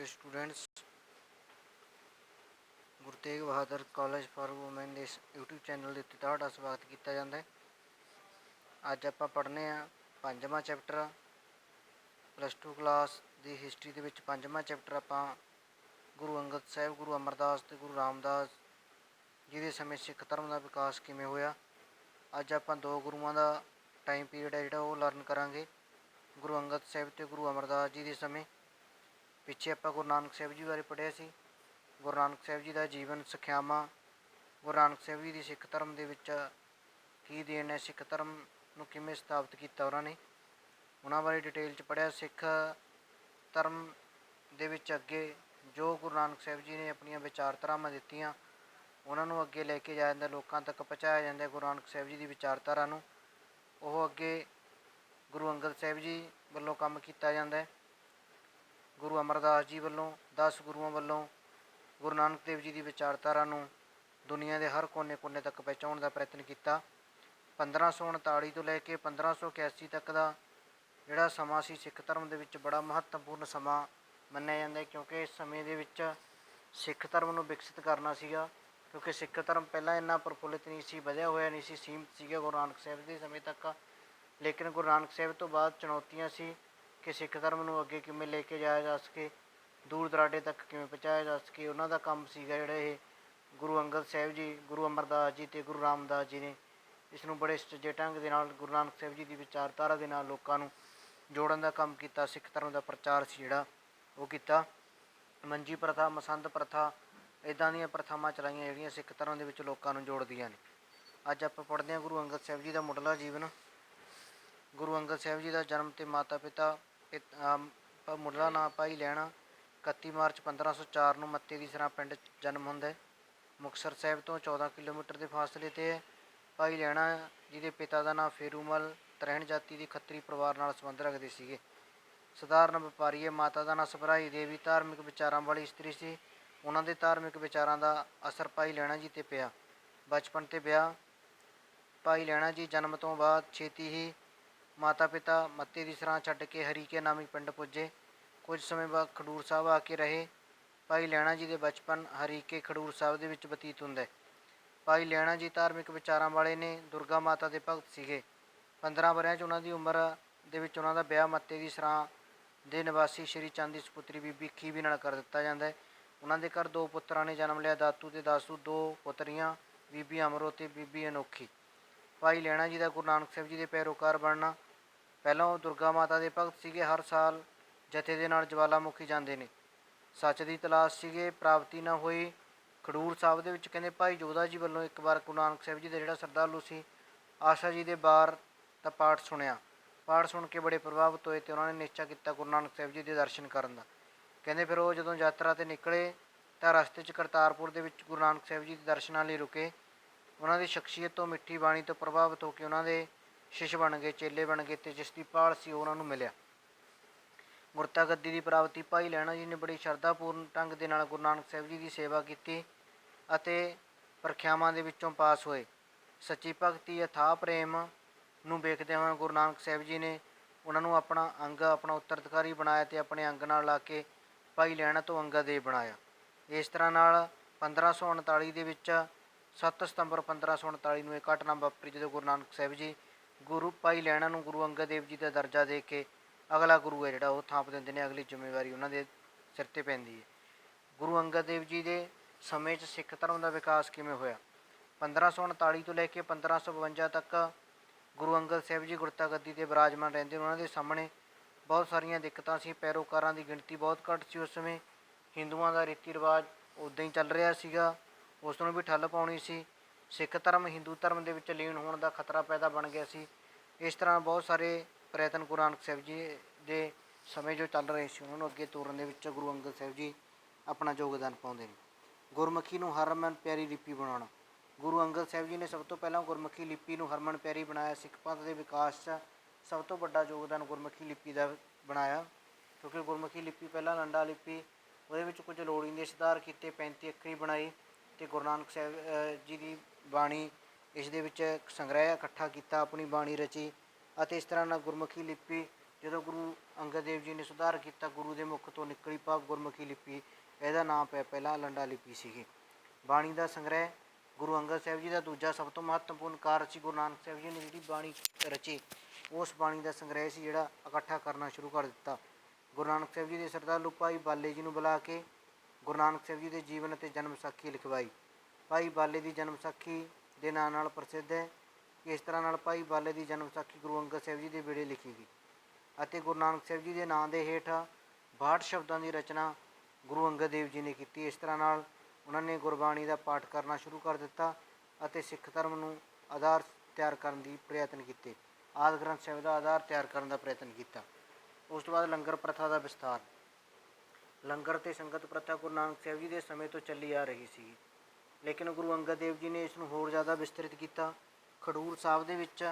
Dear students, Guru Tegh Bahadur college for women ਦੇ YouTube channel ਦੇ ਉੱਤੇ ਤੁਹਾਡਾ ਸਵਾਗਤ ਕੀਤਾ ਜਾਂਦਾ ਹੈ। ਅੱਜ ਆਪਾਂ ਪੜ੍ਹਨੇ ਆ ਪੰਜਵਾਂ ਚੈਪਟਰ ਪਲੱਸ 2 ਕਲਾਸ ਦੀ ਹਿਸਟਰੀ ਦੇ ਵਿੱਚ ਪੰਜਵਾਂ ਚੈਪਟਰ ਆਪਾਂ ਗੁਰੂ ਅੰਗਦ ਸਾਹਿਬ, ਗੁਰੂ ਅਮਰਦਾਸ ਤੇ ਗੁਰੂ ਰਾਮਦਾਸ ਜੀ ਦੇ ਸਮੇਂ ਸਿੱਖ ਧਰਮ ਦਾ ਵਿਕਾਸ ਕਿਵੇਂ ਹੋਇਆ। ਅੱਜ ਆਪਾਂ ਦੋ ਗੁਰੂਆਂ ਦਾ ਟਾਈਮ ਪੀਰੀਅਡ ਹੈ ਜਿਹੜਾ ਉਹ ਲਰਨ ਕਰਾਂਗੇ, ਗੁਰੂ ਅੰਗਦ ਸਾਹਿਬ ਤੇ ਗੁਰੂ ਅਮਰਦਾਸ ਜੀ ਦੇ ਸਮੇਂ। ਪਿੱਛੇ ਆਪਾਂ ਗੁਰੂ ਨਾਨਕ ਸਾਹਿਬ ਜੀ ਬਾਰੇ ਪੜ੍ਹਿਆ ਸੀ। ਗੁਰੂ ਨਾਨਕ ਸਾਹਿਬ ਜੀ ਦਾ ਜੀਵਨ, ਸਿੱਖਿਆਵਾਂ, ਗੁਰੂ ਨਾਨਕ ਸਾਹਿਬ ਜੀ ਦੀ ਸਿੱਖ ਧਰਮ ਦੇ ਵਿੱਚ ਕੀ ਦੇਣ ਹੈ, ਸਿੱਖ ਧਰਮ ਨੂੰ ਕਿਵੇਂ ਸਥਾਪਿਤ ਕੀਤਾ ਉਹਨਾਂ ਬਾਰੇ ਡਿਟੇਲ 'ਚ ਪੜ੍ਹਿਆ। ਸਿੱਖ ਧਰਮ ਦੇ ਵਿੱਚ ਅੱਗੇ ਜੋ ਗੁਰੂ ਨਾਨਕ ਸਾਹਿਬ ਜੀ ਨੇ ਆਪਣੀਆਂ ਵਿਚਾਰਧਾਰਾਵਾਂ ਦਿੱਤੀਆਂ ਉਹਨਾਂ ਨੂੰ ਅੱਗੇ ਲੈ ਕੇ ਜਾਇਆ ਜਾਂਦਾ, ਲੋਕਾਂ ਤੱਕ ਪਹੁੰਚਾਇਆ ਜਾਂਦਾ। ਗੁਰੂ ਨਾਨਕ ਸਾਹਿਬ ਜੀ ਦੀ ਵਿਚਾਰਧਾਰਾ ਨੂੰ ਉਹ ਅੱਗੇ ਗੁਰੂ ਅੰਗਦ ਸਾਹਿਬ ਜੀ ਵੱਲੋਂ ਕੰਮ ਕੀਤਾ ਜਾਂਦਾ ਹੈ। ਗੁਰੂ ਅਮਰਦਾਸ ਜੀ ਵੱਲੋਂ, 10 ਗੁਰੂਆਂ ਵੱਲੋਂ ਗੁਰੂ ਨਾਨਕ ਦੇਵ ਜੀ ਦੀ ਵਿਚਾਰਧਾਰਾ ਨੂੰ ਦੁਨੀਆ ਦੇ ਹਰ ਕੋਨੇ ਤੱਕ ਪਹੁੰਚਾਉਣ ਦਾ ਪ੍ਰਯਤਨ ਕੀਤਾ। 1539 ਤੋਂ ਲੈ ਕੇ 1581 ਤੱਕ ਦਾ ਜਿਹੜਾ ਸਮਾਂ ਸੀ ਸਿੱਖ ਧਰਮ ਦੇ ਵਿੱਚ ਬੜਾ ਮਹੱਤਵਪੂਰਨ ਸਮਾਂ ਮੰਨਿਆ ਜਾਂਦਾ ਹੈ, ਕਿਉਂਕਿ ਇਸ ਸਮੇਂ ਦੇ ਵਿੱਚ ਸਿੱਖ ਧਰਮ ਨੂੰ ਵਿਕਸਿਤ ਕਰਨਾ ਸੀਗਾ। ਕਿਉਂਕਿ ਸਿੱਖ ਧਰਮ ਪਹਿਲਾਂ ਇੰਨਾ ਪ੍ਰਫੁੱਲਿਤ ਨਹੀਂ ਸੀ, ਵਧਿਆ ਹੋਇਆ ਨਹੀਂ ਸੀ, ਸੀਮਿਤ ਸੀਗਾ ਗੁਰੂ ਨਾਨਕ ਸਾਹਿਬ ਦੇ ਸਮੇਂ ਤੱਕ। ਲੇਕਿਨ ਗੁਰੂ ਨਾਨਕ ਸਾਹਿਬ ਤੋਂ ਬਾਅਦ ਚੁਣੌਤੀਆਂ ਸੀ ਕਿ ਸਿੱਖ ਧਰਮ ਨੂੰ ਅੱਗੇ ਕਿਵੇਂ ਲੈ ਕੇ ਜਾਇਆ ਜਾ ਸਕੇ, ਦੂਰ ਦਰਾਡੇ ਤੱਕ ਕਿਵੇਂ ਪਹੁੰਚਾਇਆ ਜਾ ਸਕੇ। ਉਹਨਾਂ ਦਾ ਕੰਮ ਸੀਗਾ ਜਿਹੜਾ ਇਹ ਗੁਰੂ ਅੰਗਦ ਸਾਹਿਬ ਜੀ, ਗੁਰੂ ਅਮਰਦਾਸ ਜੀ ਅਤੇ ਗੁਰੂ ਰਾਮਦਾਸ ਜੀ ਨੇ ਇਸ ਨੂੰ ਬੜੇ ਸੁਚੱਜੇ ਢੰਗ ਦੇ ਨਾਲ ਗੁਰੂ ਨਾਨਕ ਸਾਹਿਬ ਜੀ ਦੀ ਵਿਚਾਰਧਾਰਾ ਦੇ ਨਾਲ ਲੋਕਾਂ ਨੂੰ ਜੋੜਨ ਦਾ ਕੰਮ ਕੀਤਾ। ਸਿੱਖ ਧਰਮ ਦਾ ਪ੍ਰਚਾਰ ਸੀ ਜਿਹੜਾ ਉਹ ਕੀਤਾ। ਮੰਜੀ ਪ੍ਰਥਾ, ਮਸੰਦ ਪ੍ਰਥਾ, ਇੱਦਾਂ ਦੀਆਂ ਪ੍ਰਥਾਵਾਂ ਚਲਾਈਆਂ ਜਿਹੜੀਆਂ ਸਿੱਖ ਧਰਮ ਦੇ ਵਿੱਚ ਲੋਕਾਂ ਨੂੰ ਜੋੜਦੀਆਂ ਨੇ। ਅੱਜ ਆਪਾਂ ਪੜ੍ਹਦੇ ਹਾਂ ਗੁਰੂ ਅੰਗਦ ਸਾਹਿਬ ਜੀ ਦਾ ਮੁੱਢਲਾ ਜੀਵਨ। ਗੁਰੂ ਅੰਗਦ ਸਾਹਿਬ ਜੀ ਦਾ ਜਨਮ ਅਤੇ ਮਾਤਾ ਪਿਤਾ ਮੁੱਢਲਾ ਨਾਂ ਭਾਈ ਲਹਿਣਾ। 31 ਮਾਰਚ 1504 ਨੂੰ ਮੱਤੇ ਦੀ ਸਰਾਂ ਪਿੰਡ ਜਨਮ ਹੁੰਦਾ ਹੈ। ਮੁਕਤਸਰ ਸਾਹਿਬ ਤੋਂ 14 ਕਿਲੋਮੀਟਰ ਦੇ ਫਾਸਲੇ 'ਤੇ ਹੈ। ਭਾਈ ਲਹਿਣਾ ਜੀ ਦੇ ਪਿਤਾ ਦਾ ਨਾਂ ਫੇਰੂਮਲ ਤਰਹਿਣ ਜਾਤੀ ਦੇ ਖੱਤਰੀ ਪਰਿਵਾਰ ਨਾਲ ਸੰਬੰਧ ਰੱਖਦੇ ਸੀਗੇ। ਸਧਾਰਨ ਵਪਾਰੀ ਹੈ। ਮਾਤਾ ਦਾ ਨਾਂ ਸਭਰਾਈ ਦੇਵੀ ਧਾਰਮਿਕ ਵਿਚਾਰਾਂ ਵਾਲੀ ਇਸਤਰੀ ਸੀ। ਉਹਨਾਂ ਦੇ ਧਾਰਮਿਕ ਵਿਚਾਰਾਂ ਦਾ ਅਸਰ ਭਾਈ ਲਹਿਣਾ ਜੀ 'ਤੇ ਪਿਆ। ਬਚਪਨ ਤੇ ਵਿਆਹ। ਭਾਈ ਲਹਿਣਾ ਜੀ ਜਨਮ ਤੋਂ ਬਾਅਦ ਛੇਤੀ ਹੀ ਮਾਤਾ ਪਿਤਾ ਮੱਤੇ ਦੀ ਸਰਾਂ ਛੱਡ ਕੇ ਹਰੀਕੇ ਨਾਮੀ ਪਿੰਡ ਪੁੱਜੇ। ਕੁਝ ਸਮੇਂ ਬਾਅਦ ਖਡੂਰ ਸਾਹਿਬ ਆ ਕੇ ਰਹੇ। ਭਾਈ ਲਹਿਣਾ ਜੀ ਦੇ ਬਚਪਨ ਹਰੀਕੇ ਖਡੂਰ ਸਾਹਿਬ ਦੇ ਵਿੱਚ ਬਤੀਤ ਹੁੰਦਾ ਹੈ। ਭਾਈ ਲਹਿਣਾ ਜੀ ਧਾਰਮਿਕ ਵਿਚਾਰਾਂ ਵਾਲੇ ਨੇ, ਦੁਰਗਾ ਮਾਤਾ ਦੇ ਭਗਤ ਸੀਗੇ। 15 ਵਰ੍ਹਿਆਂ 'ਚ ਉਹਨਾਂ ਦੀ ਉਮਰ ਦੇ ਵਿੱਚ ਉਹਨਾਂ ਦਾ ਵਿਆਹ ਮੱਤੇ ਦੀ ਸਰਾਂ ਦੇ ਨਿਵਾਸੀ ਸ਼੍ਰੀ ਚੰਦ ਦੀ ਸਪੁੱਤਰੀ ਬੀਬੀ ਖੀਵੀ ਨਾਲ ਕਰ ਦਿੱਤਾ ਜਾਂਦਾ ਹੈ। ਉਹਨਾਂ ਦੇ ਘਰ 2 ਪੁੱਤਰਾਂ ਨੇ ਜਨਮ ਲਿਆ, ਦਾਤੂ ਤੇ ਦਾਸੂ। 2 ਪੁੱਤਰੀਆਂ, ਬੀਬੀ ਅਮਰੋ ਤੇ ਬੀਬੀ ਅਨੋਖੀ। ਭਾਈ ਲਹਿਣਾ ਜੀ ਦਾ ਗੁਰੂ ਨਾਨਕ ਸਾਹਿਬ ਜੀ ਦੇ ਪੈਰੋਕਾਰ ਬਣਨਾ। ਪਹਿਲਾਂ ਉਹ ਦੁਰਗਾ ਮਾਤਾ ਦੇ ਭਗਤ ਸੀਗੇ। ਹਰ ਸਾਲ ਜਥੇ ਦੇ ਨਾਲ ਜਵਾਲਾਮੁਖੀ ਜਾਂਦੇ ਨੇ। ਸੱਚ ਦੀ ਤਲਾਸ਼ ਸੀਗੇ, ਪ੍ਰਾਪਤੀ ਨਾ ਹੋਈ। ਖਡੂਰ ਸਾਹਿਬ ਦੇ ਵਿੱਚ ਕਹਿੰਦੇ ਭਾਈ ਜੋਧਾ ਜੀ ਵੱਲੋਂ ਇੱਕ ਵਾਰ ਗੁਰੂ ਨਾਨਕ ਸਾਹਿਬ ਜੀ ਦਾ ਜਿਹੜਾ ਸ਼ਰਧਾਲੂ ਸੀ ਆਸ਼ਾ ਜੀ ਦੇ ਬਾਰ ਦਾ ਪਾਠ ਸੁਣਿਆ। ਪਾਠ ਸੁਣ ਕੇ ਬੜੇ ਪ੍ਰਭਾਵਿਤ ਹੋਏ ਅਤੇ ਉਹਨਾਂ ਨੇ ਨਿਸ਼ਚਾ ਕੀਤਾ ਗੁਰੂ ਨਾਨਕ ਸਾਹਿਬ ਜੀ ਦੇ ਦਰਸ਼ਨ ਕਰਨ ਦਾ। ਕਹਿੰਦੇ ਫਿਰ ਉਹ ਜਦੋਂ ਯਾਤਰਾ 'ਤੇ ਨਿਕਲੇ ਤਾਂ ਰਸਤੇ 'ਚ ਕਰਤਾਰਪੁਰ ਦੇ ਵਿੱਚ ਗੁਰੂ ਨਾਨਕ ਸਾਹਿਬ ਜੀ ਦੇ ਦਰਸ਼ਨਾਂ ਲਈ ਰੁਕੇ। ਉਹਨਾਂ ਦੀ ਸ਼ਖਸੀਅਤ ਤੋਂ, ਮਿੱਠੀ ਬਾਣੀ ਤੋਂ ਪ੍ਰਭਾਵਿਤ ਹੋ ਕੇ ਉਹਨਾਂ ਦੇ ਸ਼ਿਸ਼ ਬਣ ਗਏ, ਚੇਲੇ ਬਣ ਗਏ ਅਤੇ ਜਿਸ ਦੀ ਭਾਲ ਸੀ ਉਹ ਉਹਨਾਂ ਨੂੰ ਮਿਲਿਆ। ਗੁਰਤਾ ਗੱਦੀ ਦੀ ਪ੍ਰਾਪਤੀ। ਭਾਈ ਲਹਿਣਾ ਜੀ ਨੇ ਬੜੀ ਸ਼ਰਧਾਪੂਰਨ ਢੰਗ ਦੇ ਨਾਲ ਗੁਰੂ ਨਾਨਕ ਸਾਹਿਬ ਜੀ ਦੀ ਸੇਵਾ ਕੀਤੀ ਅਤੇ ਪ੍ਰੀਖਿਆਵਾਂ ਦੇ ਵਿੱਚੋਂ ਪਾਸ ਹੋਏ। ਸੱਚੀ ਭਗਤੀ, ਅਥਾਹ ਪ੍ਰੇਮ ਨੂੰ ਵੇਖਦੇ ਹੋਏ ਗੁਰੂ ਨਾਨਕ ਸਾਹਿਬ ਜੀ ਨੇ ਉਹਨਾਂ ਨੂੰ ਆਪਣਾ ਅੰਗ, ਆਪਣਾ ਉੱਤਰਾਧਿਕਾਰੀ ਬਣਾਇਆ ਅਤੇ ਆਪਣੇ ਅੰਗ ਨਾਲ ਲਾ ਕੇ ਭਾਈ ਲਹਿਣਾ ਤੋਂ ਅੰਗਦ ਬਣਾਇਆ। ਇਸ ਤਰ੍ਹਾਂ ਨਾਲ 1539 ਦੇ ਵਿੱਚ 7 ਸਤੰਬਰ 1539 ਨੂੰ ਇਹ ਘਟਨਾ ਵਾਪਰੀ ਜਦੋਂ ਗੁਰੂ ਨਾਨਕ ਸਾਹਿਬ ਜੀ ਭਾਈ ਲਹਿਣਾ ਨੂੰ ਗੁਰੂ ਅੰਗਦ ਦੇਵ ਜੀ ਦਾ ਦਰਜਾ ਦੇ ਕੇ ਅਗਲਾ ਗੁਰੂ ਹੈ ਜਿਹੜਾ ਉਹ ਥਾਪ ਦਿੰਦੇ ਨੇ। ਅਗਲੀ ਜ਼ਿੰਮੇਵਾਰੀ ਉਹਨਾਂ ਦੇ ਸਿਰ 'ਤੇ ਪੈਂਦੀ ਹੈ। ਗੁਰੂ ਅੰਗਦ ਦੇਵ ਜੀ ਦੇ ਸਮੇਂ 'ਚ ਸਿੱਖ ਧਰਮ ਦਾ ਵਿਕਾਸ ਕਿਵੇਂ ਹੋਇਆ। 1539 ਤੋਂ ਲੈ ਕੇ 1552 ਤੱਕ ਗੁਰੂ ਅੰਗਦ ਸਾਹਿਬ ਜੀ ਗੁਰਤਾ ਗੱਦੀ 'ਤੇ ਵਿਰਾਜਮਾਨ ਰਹਿੰਦੇ। ਉਹਨਾਂ ਦੇ ਸਾਹਮਣੇ ਬਹੁਤ ਸਾਰੀਆਂ ਦਿੱਕਤਾਂ ਸੀ। ਪੈਰੋਕਾਰਾਂ ਦੀ ਗਿਣਤੀ ਬਹੁਤ ਘੱਟ ਸੀ ਉਸ ਸਮੇਂ। ਹਿੰਦੂਆਂ ਦਾ ਰੀਤੀ ਰਿਵਾਜ ਉੱਦਾਂ ਹੀ ਚੱਲ ਰਿਹਾ ਸੀਗਾ, ਉਸ ਨੂੰ ਵੀ ਠੱਲ ਪਾਉਣੀ ਸੀ। ਸਿੱਖ ਧਰਮ ਹਿੰਦੂ ਧਰਮ ਦੇ ਵਿੱਚ ਲੀਨ ਹੋਣ ਦਾ ਖਤਰਾ ਪੈਦਾ ਬਣ ਗਿਆ ਸੀ। ਇਸ ਤਰ੍ਹਾਂ ਬਹੁਤ ਸਾਰੇ ਪ੍ਰਯਤਨ ਗੁਰੂ ਨਾਨਕ ਸਾਹਿਬ ਜੀ ਦੇ ਸਮੇਂ ਜੋ ਚੱਲ ਰਹੇ ਸੀ ਉਹਨਾਂ ਨੂੰ ਅੱਗੇ ਤੋਰਨ ਦੇ ਵਿੱਚ ਗੁਰੂ ਅੰਗਦ ਸਾਹਿਬ ਜੀ ਆਪਣਾ ਯੋਗਦਾਨ ਪਾਉਂਦੇ ਨੇ। ਗੁਰਮੁਖੀ ਨੂੰ ਹਰਮਨ ਪਿਆਰੀ ਲਿਪੀ ਬਣਾਉਣਾ। ਗੁਰੂ ਅੰਗਦ ਸਾਹਿਬ ਜੀ ਨੇ ਸਭ ਤੋਂ ਪਹਿਲਾਂ ਗੁਰਮੁਖੀ ਲਿਪੀ ਨੂੰ ਹਰਮਨ ਪਿਆਰੀ ਬਣਾਇਆ। ਸਿੱਖ ਪੰਥ ਦੇ ਵਿਕਾਸ 'ਚ ਸਭ ਤੋਂ ਵੱਡਾ ਯੋਗਦਾਨ ਗੁਰਮੁਖੀ ਲਿਪੀ ਦਾ ਬਣਾਇਆ, ਕਿਉਂਕਿ ਗੁਰਮੁਖੀ ਲਿਪੀ ਪਹਿਲਾਂ ਲੰਡਾ ਲਿਪੀ, ਉਹਦੇ ਵਿੱਚ ਕੁਝ ਲੋੜੀਂਦੇ ਸੁਧਾਰ ਕੀਤੇ, 35 ਅੱਖਰੀ ਬਣਾਈ ਅਤੇ ਗੁਰੂ ਨਾਨਕ ਸਾਹਿਬ ਜੀ ਦੀ ਬਾਣੀ ਇਸ ਦੇ ਵਿੱਚ ਸੰਗ੍ਰਹਿ ਇਕੱਠਾ ਕੀਤਾ, ਆਪਣੀ ਬਾਣੀ ਰਚੀ ਅਤੇ ਇਸ ਤਰ੍ਹਾਂ ਨਾਲ ਗੁਰਮੁਖੀ ਲਿਪੀ ਜਦੋਂ ਗੁਰੂ ਅੰਗਦ ਦੇਵ ਜੀ ਨੇ ਸੁਧਾਰ ਕੀਤਾ, ਗੁਰੂ ਦੇ ਮੁਖ ਤੋਂ ਨਿਕਲੀ ਭਾਵ ਗੁਰਮੁਖੀ ਲਿਪੀ, ਇਹਦਾ ਨਾਮ ਪਿਆ ਪਹਿਲਾਂ ਲੰਡਾ ਲਿਪੀ ਸੀਗੀ। ਬਾਣੀ ਦਾ ਸੰਗ੍ਰਹਿ, ਗੁਰੂ ਅੰਗਦ ਸਾਹਿਬ ਜੀ ਦਾ ਦੂਜਾ ਸਭ ਤੋਂ ਮਹੱਤਵਪੂਰਨ ਕਾਰਜ ਸੀ। ਗੁਰੂ ਨਾਨਕ ਸਾਹਿਬ ਜੀ ਨੇ ਜਿਹੜੀ ਬਾਣੀ ਰਚੀ, ਉਸ ਬਾਣੀ ਦਾ ਸੰਗ੍ਰਹਿ ਸੀ ਜਿਹੜਾ ਇਕੱਠਾ ਕਰਨਾ ਸ਼ੁਰੂ ਕਰ ਦਿੱਤਾ। ਗੁਰੂ ਨਾਨਕ ਸਾਹਿਬ ਜੀ ਦੇ ਸ਼ਰਧਾਲੂ ਭਾਈ ਬਾਲੇ ਜੀ ਨੂੰ ਬੁਲਾ ਕੇ ਗੁਰੂ ਨਾਨਕ ਸਾਹਿਬ ਜੀ ਦੇ ਜੀਵਨ ਅਤੇ ਜਨਮ ਸਾਖੀ ਲਿਖਵਾਈ। ਭਾਈ ਬਾਲੇ ਦੀ ਜਨਮ ਸਾਖੀ ਦੇ ਨਾਂ ਨਾਲ ਪ੍ਰਸਿੱਧ ਹੈ। ਇਸ ਤਰ੍ਹਾਂ ਨਾਲ ਭਾਈ ਬਾਲੇ ਦੀ ਜਨਮ ਸਾਖੀ ਗੁਰੂ ਅੰਗਦ ਸਾਹਿਬ ਜੀ ਦੇ ਵੇਲੇ ਲਿਖੀ ਗਈ ਅਤੇ ਗੁਰੂ ਨਾਨਕ ਸਾਹਿਬ ਜੀ ਦੇ ਨਾਂ ਦੇ ਹੇਠ 62 ਸ਼ਬਦਾਂ ਦੀ ਰਚਨਾ ਗੁਰੂ ਅੰਗਦ ਦੇਵ ਜੀ ਨੇ ਕੀਤੀ। ਇਸ ਤਰ੍ਹਾਂ ਨਾਲ ਉਹਨਾਂ ਨੇ ਗੁਰਬਾਣੀ ਦਾ ਪਾਠ ਕਰਨਾ ਸ਼ੁਰੂ ਕਰ ਦਿੱਤਾ ਅਤੇ ਸਿੱਖ ਧਰਮ ਨੂੰ ਆਧਾਰ ਤਿਆਰ ਕਰਨ ਦੀ ਪ੍ਰਯਤਨ ਕੀਤੇ। ਆਦਿ ਗ੍ਰੰਥ ਸਾਹਿਬ ਦਾ ਆਧਾਰ ਤਿਆਰ ਕਰਨ ਦਾ ਪ੍ਰਯਤਨ ਕੀਤਾ। ਉਸ ਤੋਂ ਬਾਅਦ ਲੰਗਰ ਪ੍ਰਥਾ ਦਾ ਵਿਸਥਾਰ। ਲੰਗਰ ਅਤੇ ਸੰਗਤ ਪ੍ਰਥਾ ਗੁਰੂ ਨਾਨਕ ਸਾਹਿਬ ਜੀ ਦੇ ਸਮੇਂ ਤੋਂ ਚੱਲੀ ਆ ਰਹੀ ਸੀ, ਲੇਕਿਨ ਗੁਰੂ ਅੰਗਦ ਦੇਵ ਜੀ ਨੇ ਇਸ ਨੂੰ ਹੋਰ ਜ਼ਿਆਦਾ ਵਿਸਤ੍ਰਿਤ ਕੀਤਾ। ਖਡੂਰ ਸਾਹਿਬ ਦੇ ਵਿੱਚ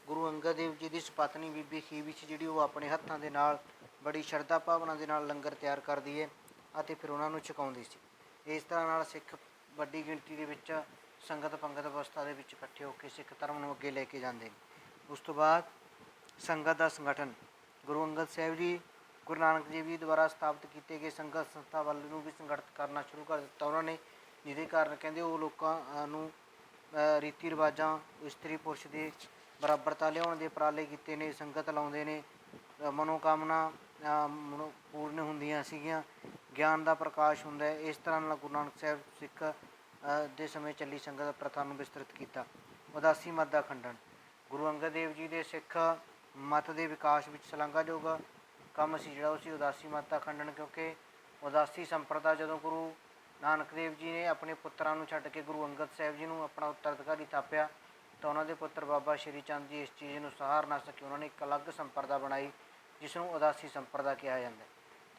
ਗੁਰੂ ਅੰਗਦ ਦੇਵ ਜੀ ਦੀ ਸੁਪਤਨੀ ਬੀਬੀ ਖੀਵੀ ਸੀ, ਜਿਹੜੀ ਉਹ ਆਪਣੇ ਹੱਥਾਂ ਦੇ ਨਾਲ ਬੜੀ ਸ਼ਰਧਾ ਭਾਵਨਾ ਦੇ ਨਾਲ ਲੰਗਰ ਤਿਆਰ ਕਰਦੀ ਹੈ ਅਤੇ ਫਿਰ ਉਹਨਾਂ ਨੂੰ ਛਕਾਉਂਦੀ ਸੀ। ਇਸ ਤਰ੍ਹਾਂ ਨਾਲ ਸਿੱਖ ਵੱਡੀ ਗਿਣਤੀ ਦੇ ਵਿੱਚ ਸੰਗਤ ਪੰਗਤ ਅਵਸਥਾ ਦੇ ਵਿੱਚ ਇਕੱਠੇ ਹੋ ਕੇ ਸਿੱਖ ਧਰਮ ਨੂੰ ਅੱਗੇ ਲੈ ਕੇ ਜਾਂਦੇ ਨੇ। ਉਸ ਤੋਂ ਬਾਅਦ ਸੰਗਤ ਦਾ ਸੰਗਠਨ। ਗੁਰੂ ਅੰਗਦ ਸਾਹਿਬ ਜੀ, ਗੁਰੂ ਨਾਨਕ ਦੇਵ ਜੀ ਦੁਆਰਾ ਸਥਾਪਿਤ ਕੀਤੇ ਗਏ ਸੰਗਤ ਸੰਸਥਾ ਵੱਲ ਨੂੰ ਵੀ ਸੰਗਠਿਤ ਕਰਨਾ ਸ਼ੁਰੂ ਕਰ ਦਿੱਤਾ ਉਹਨਾਂ ਨੇ, ਜਿਹਦੇ ਕਾਰਨ ਕਹਿੰਦੇ ਉਹ ਲੋਕਾਂ ਨੂੰ ਰੀਤੀ ਰਿਵਾਜਾਂ, ਇਸਤਰੀ ਪੁਰਸ਼ ਦੇ ਬਰਾਬਰਤਾ ਲਿਆਉਣ ਦੇ ਉਪਰਾਲੇ ਕੀਤੇ ਨੇ। ਸੰਗਤ ਲਾਉਂਦੇ ਨੇ, ਮਨੋਕਾਮਨਾ ਪੂਰਨ ਹੁੰਦੀਆਂ ਸੀਗੀਆਂ, ਗਿਆਨ ਦਾ ਪ੍ਰਕਾਸ਼ ਹੁੰਦਾ ਹੈ। ਇਸ ਤਰ੍ਹਾਂ ਨਾਲ ਗੁਰੂ ਨਾਨਕ ਸਾਹਿਬ ਸਿੱਖ ਦੇ ਸਮੇਂ ਚੱਲੀ ਸੰਗਤ ਪ੍ਰਥਾ ਨੂੰ ਵਿਸਤ੍ਰਿਤ ਕੀਤਾ। ਉਦਾਸੀ ਮਤ ਦਾ ਖੰਡਨ। ਗੁਰੂ ਅੰਗਦ ਦੇਵ ਜੀ ਦੇ ਸਿੱਖ ਮਤ ਦੇ ਵਿਕਾਸ ਵਿੱਚ ਸ਼ਲਾਘਾਯੋਗ ਕੰਮ ਸੀ ਜਿਹੜਾ ਉਹ ਸੀ ਉਦਾਸੀ ਮਤ ਦਾ ਖੰਡਨ, ਕਿਉਂਕਿ ਉਦਾਸੀ ਸੰਪਰਦਾ ਜਦੋਂ ਗੁਰੂ ਨਾਨਕ ਦੇਵ ਜੀ ਨੇ ਆਪਣੇ ਪੁੱਤਰਾਂ ਨੂੰ ਛੱਡ ਕੇ ਗੁਰੂ ਅੰਗਦ ਸਾਹਿਬ ਜੀ ਨੂੰ ਆਪਣਾ ਉੱਤਰਾਧਿਕਾਰੀ ਥਾਪਿਆ ਤਾਂ ਉਹਨਾਂ ਦੇ ਪੁੱਤਰ ਬਾਬਾ ਸ਼੍ਰੀ ਚੰਦ ਜੀ ਇਸ ਚੀਜ਼ ਨੂੰ ਸਹਾਰ ਨਾ ਸਕੇ। ਉਹਨਾਂ ਨੇ ਇੱਕ ਅਲੱਗ ਸੰਪਰਦਾ ਬਣਾਈ ਜਿਸ ਨੂੰ ਉਦਾਸੀ ਸੰਪਰਦਾ ਕਿਹਾ ਜਾਂਦਾ।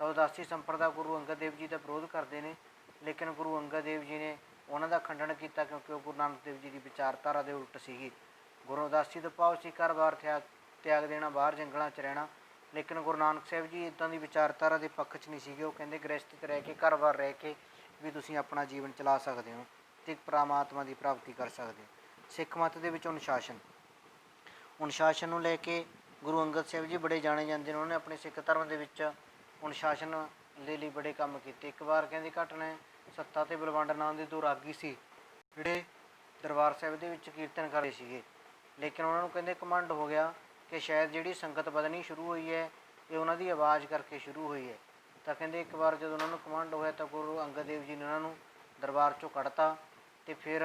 ਤਾਂ ਉਦਾਸੀ ਸੰਪਰਦਾ ਗੁਰੂ ਅੰਗਦ ਦੇਵ ਜੀ ਦਾ ਵਿਰੋਧ ਕਰਦੇ ਨੇ, ਲੇਕਿਨ ਗੁਰੂ ਅੰਗਦ ਦੇਵ ਜੀ ਨੇ ਉਹਨਾਂ ਦਾ ਖੰਡਨ ਕੀਤਾ ਕਿਉਂਕਿ ਉਹ ਗੁਰੂ ਨਾਨਕ ਦੇਵ ਜੀ ਦੀ ਵਿਚਾਰਧਾਰਾ ਦੇ ਉਲਟ ਸੀਗੀ। ਗੁਰੂ ਉਦਾਸੀ ਦਾ ਭਾਵ ਸੀ ਘਰ-ਬਾਰ ਤਿਆਗ ਦੇਣਾ, ਬਾਹਰ ਜੰਗਲਾਂ 'ਚ ਰਹਿਣਾ, ਲੇਕਿਨ ਗੁਰੂ ਨਾਨਕ ਸਾਹਿਬ ਜੀ ਇੱਦਾਂ ਦੀ ਵਿਚਾਰਧਾਰਾ ਦੇ ਪੱਖ 'ਚ ਨਹੀਂ ਸੀਗੇ। ਉਹ ਕਹਿੰਦੇ ਗ੍ਰਹਿਸਥੀ 'ਚ ਰਹਿ ਕੇ, ਘਰ-ਬਾਰ ਰਹਿ ਕੇ ਵੀ ਤੁਸੀਂ ਆਪਣਾ ਜੀਵਨ ਚਲਾ ਸਕਦੇ ਹੋ ਅਤੇ ਪਰਮਾਤਮਾ ਦੀ ਪ੍ਰਾਪਤੀ ਕਰ ਸਕਦੇ ਹੋ। ਸਿੱਖ ਮੱਤ ਦੇ ਵਿੱਚ ਅਨੁਸ਼ਾਸਨ। ਅਨੁਸ਼ਾਸਨ ਨੂੰ ਲੈ ਕੇ ਗੁਰੂ ਅੰਗਦ ਸਾਹਿਬ ਜੀ ਬੜੇ ਜਾਣੇ ਜਾਂਦੇ ਨੇ। ਉਹਨਾਂ ਨੇ ਆਪਣੇ ਸਿੱਖ ਧਰਮ ਦੇ ਵਿੱਚ ਅਨੁਸ਼ਾਸਨ ਦੇ ਲਈ ਬੜੇ ਕੰਮ ਕੀਤੇ। ਇੱਕ ਵਾਰ ਕਹਿੰਦੀ ਘਟਨਾ, ਸੱਤਾ ਅਤੇ ਬਲਵੰਡ ਨਾਮ ਦੇ ਦੋ ਰਾਗੀ ਸੀ ਜਿਹੜੇ ਦਰਬਾਰ ਸਾਹਿਬ ਦੇ ਵਿੱਚ ਕੀਰਤਨ ਕਰਦੇ ਸੀਗੇ, ਲੇਕਿਨ ਉਹਨਾਂ ਨੂੰ ਕਹਿੰਦੇ ਘਮੰਡ ਹੋ ਗਿਆ ਕਿ ਸ਼ਾਇਦ ਜਿਹੜੀ ਸੰਗਤ ਵਧਣੀ ਸ਼ੁਰੂ ਹੋਈ ਹੈ ਇਹ ਉਹਨਾਂ ਦੀ ਆਵਾਜ਼ ਕਰਕੇ ਸ਼ੁਰੂ ਹੋਈ ਹੈ। ਤਾਂ ਕਹਿੰਦੇ ਇੱਕ ਵਾਰ ਜਦੋਂ ਉਹਨਾਂ ਨੂੰ ਘਮੰਡ ਹੋਇਆ ਤਾਂ ਗੁਰੂ ਅੰਗਦ ਦੇਵ ਜੀ ਨੇ ਉਹਨਾਂ ਨੂੰ ਦਰਬਾਰ 'ਚੋਂ ਕੱਢਤਾ ਅਤੇ ਫਿਰ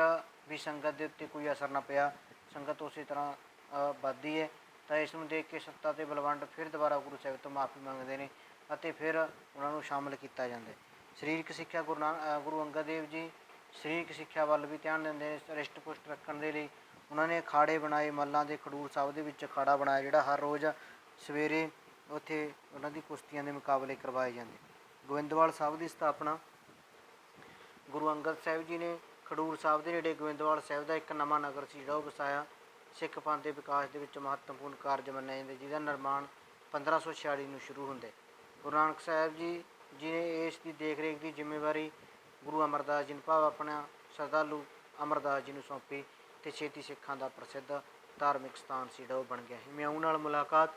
ਵੀ ਸੰਗਤ ਦੇ ਉੱਤੇ ਕੋਈ ਅਸਰ ਨਾ ਪਿਆ, ਸੰਗਤ ਉਸੇ ਤਰ੍ਹਾਂ ਵੱਧਦੀ ਹੈ। ਤਾਂ ਇਸ ਨੂੰ ਦੇਖ ਕੇ ਸੱਤਾ ਅਤੇ ਬਲਵੰਡ ਫਿਰ ਦੁਬਾਰਾ ਗੁਰੂ ਸਾਹਿਬ ਤੋਂ ਮਾਫੀ ਮੰਗਦੇ ਨੇ ਅਤੇ ਫਿਰ ਉਹਨਾਂ ਨੂੰ ਸ਼ਾਮਲ ਕੀਤਾ ਜਾਂਦਾ ਹੈ। ਸਰੀਰਕ ਸਿੱਖਿਆ। ਗੁਰੂ ਅੰਗਦ ਦੇਵ ਜੀ ਸਰੀਰਕ ਸਿੱਖਿਆ ਵੱਲ ਵੀ ਧਿਆਨ ਦਿੰਦੇ ਨੇ। ਰਿਸ਼ਟ ਪੁਸ਼ਟ ਰੱਖਣ ਦੇ ਲਈ ਉਹਨਾਂ ਨੇ ਅਖਾੜੇ ਬਣਾਏ। ਮੱਲਾਂ ਦੇ ਖਡੂਰ ਸਾਹਿਬ ਦੇ ਵਿੱਚ ਅਖਾੜਾ ਬਣਾਇਆ ਜਿਹੜਾ ਹਰ ਰੋਜ਼ ਸਵੇਰੇ ਉੱਥੇ ਉਹਨਾਂ ਦੀ ਕੁਸ਼ਤੀਆਂ ਦੇ ਮੁਕਾਬਲੇ ਕਰਵਾਏ ਜਾਂਦੇ। ਗੋਇੰਦਵਾਲ ਸਾਹਿਬ ਦੀ ਸਥਾਪਨਾ। ਗੁਰੂ ਅੰਗਦ ਸਾਹਿਬ ਜੀ ਨੇ ਖਡੂਰ ਸਾਹਿਬ ਦੇ ਨੇੜੇ ਗੋਇੰਦਵਾਲ ਸਾਹਿਬ ਦਾ ਇੱਕ ਨਵਾਂ ਨਗਰ ਸੀ ਜਿਹੜਾ ਉਹ ਵਸਾਇਆ। ਸਿੱਖ ਪੰਥ ਦੇ ਵਿਕਾਸ ਦੇ ਵਿੱਚ ਮਹੱਤਵਪੂਰਨ ਕਾਰਜ ਮੰਨਿਆ ਜਾਂਦਾ, ਜਿਹਦਾ ਨਿਰਮਾਣ 1546 ਨੂੰ ਸ਼ੁਰੂ ਹੁੰਦਾ। ਗੁਰੂ ਨਾਨਕ ਸਾਹਿਬ ਜੀ ਨੇ ਇਸ ਦੀ ਦੇਖ ਰੇਖ ਦੀ ਜ਼ਿੰਮੇਵਾਰੀ ਗੁਰੂ ਅਮਰਦਾਸ ਜੀ ਨੂੰ ਭਾਵ ਆਪਣਾ ਸ਼ਰਧਾਲੂ ਅਮਰਦਾਸ ਜੀ ਨੂੰ ਸੌਂਪੀ ਅਤੇ ਛੇਤੀ ਸਿੱਖਾਂ ਦਾ ਪ੍ਰਸਿੱਧ ਧਾਰਮਿਕ ਸਥਾਨ ਸੀ ਜਿਹੜਾ ਉਹ ਬਣ ਗਿਆ। ਹਿਮਾਯੂੰ ਨਾਲ ਮੁਲਾਕਾਤ।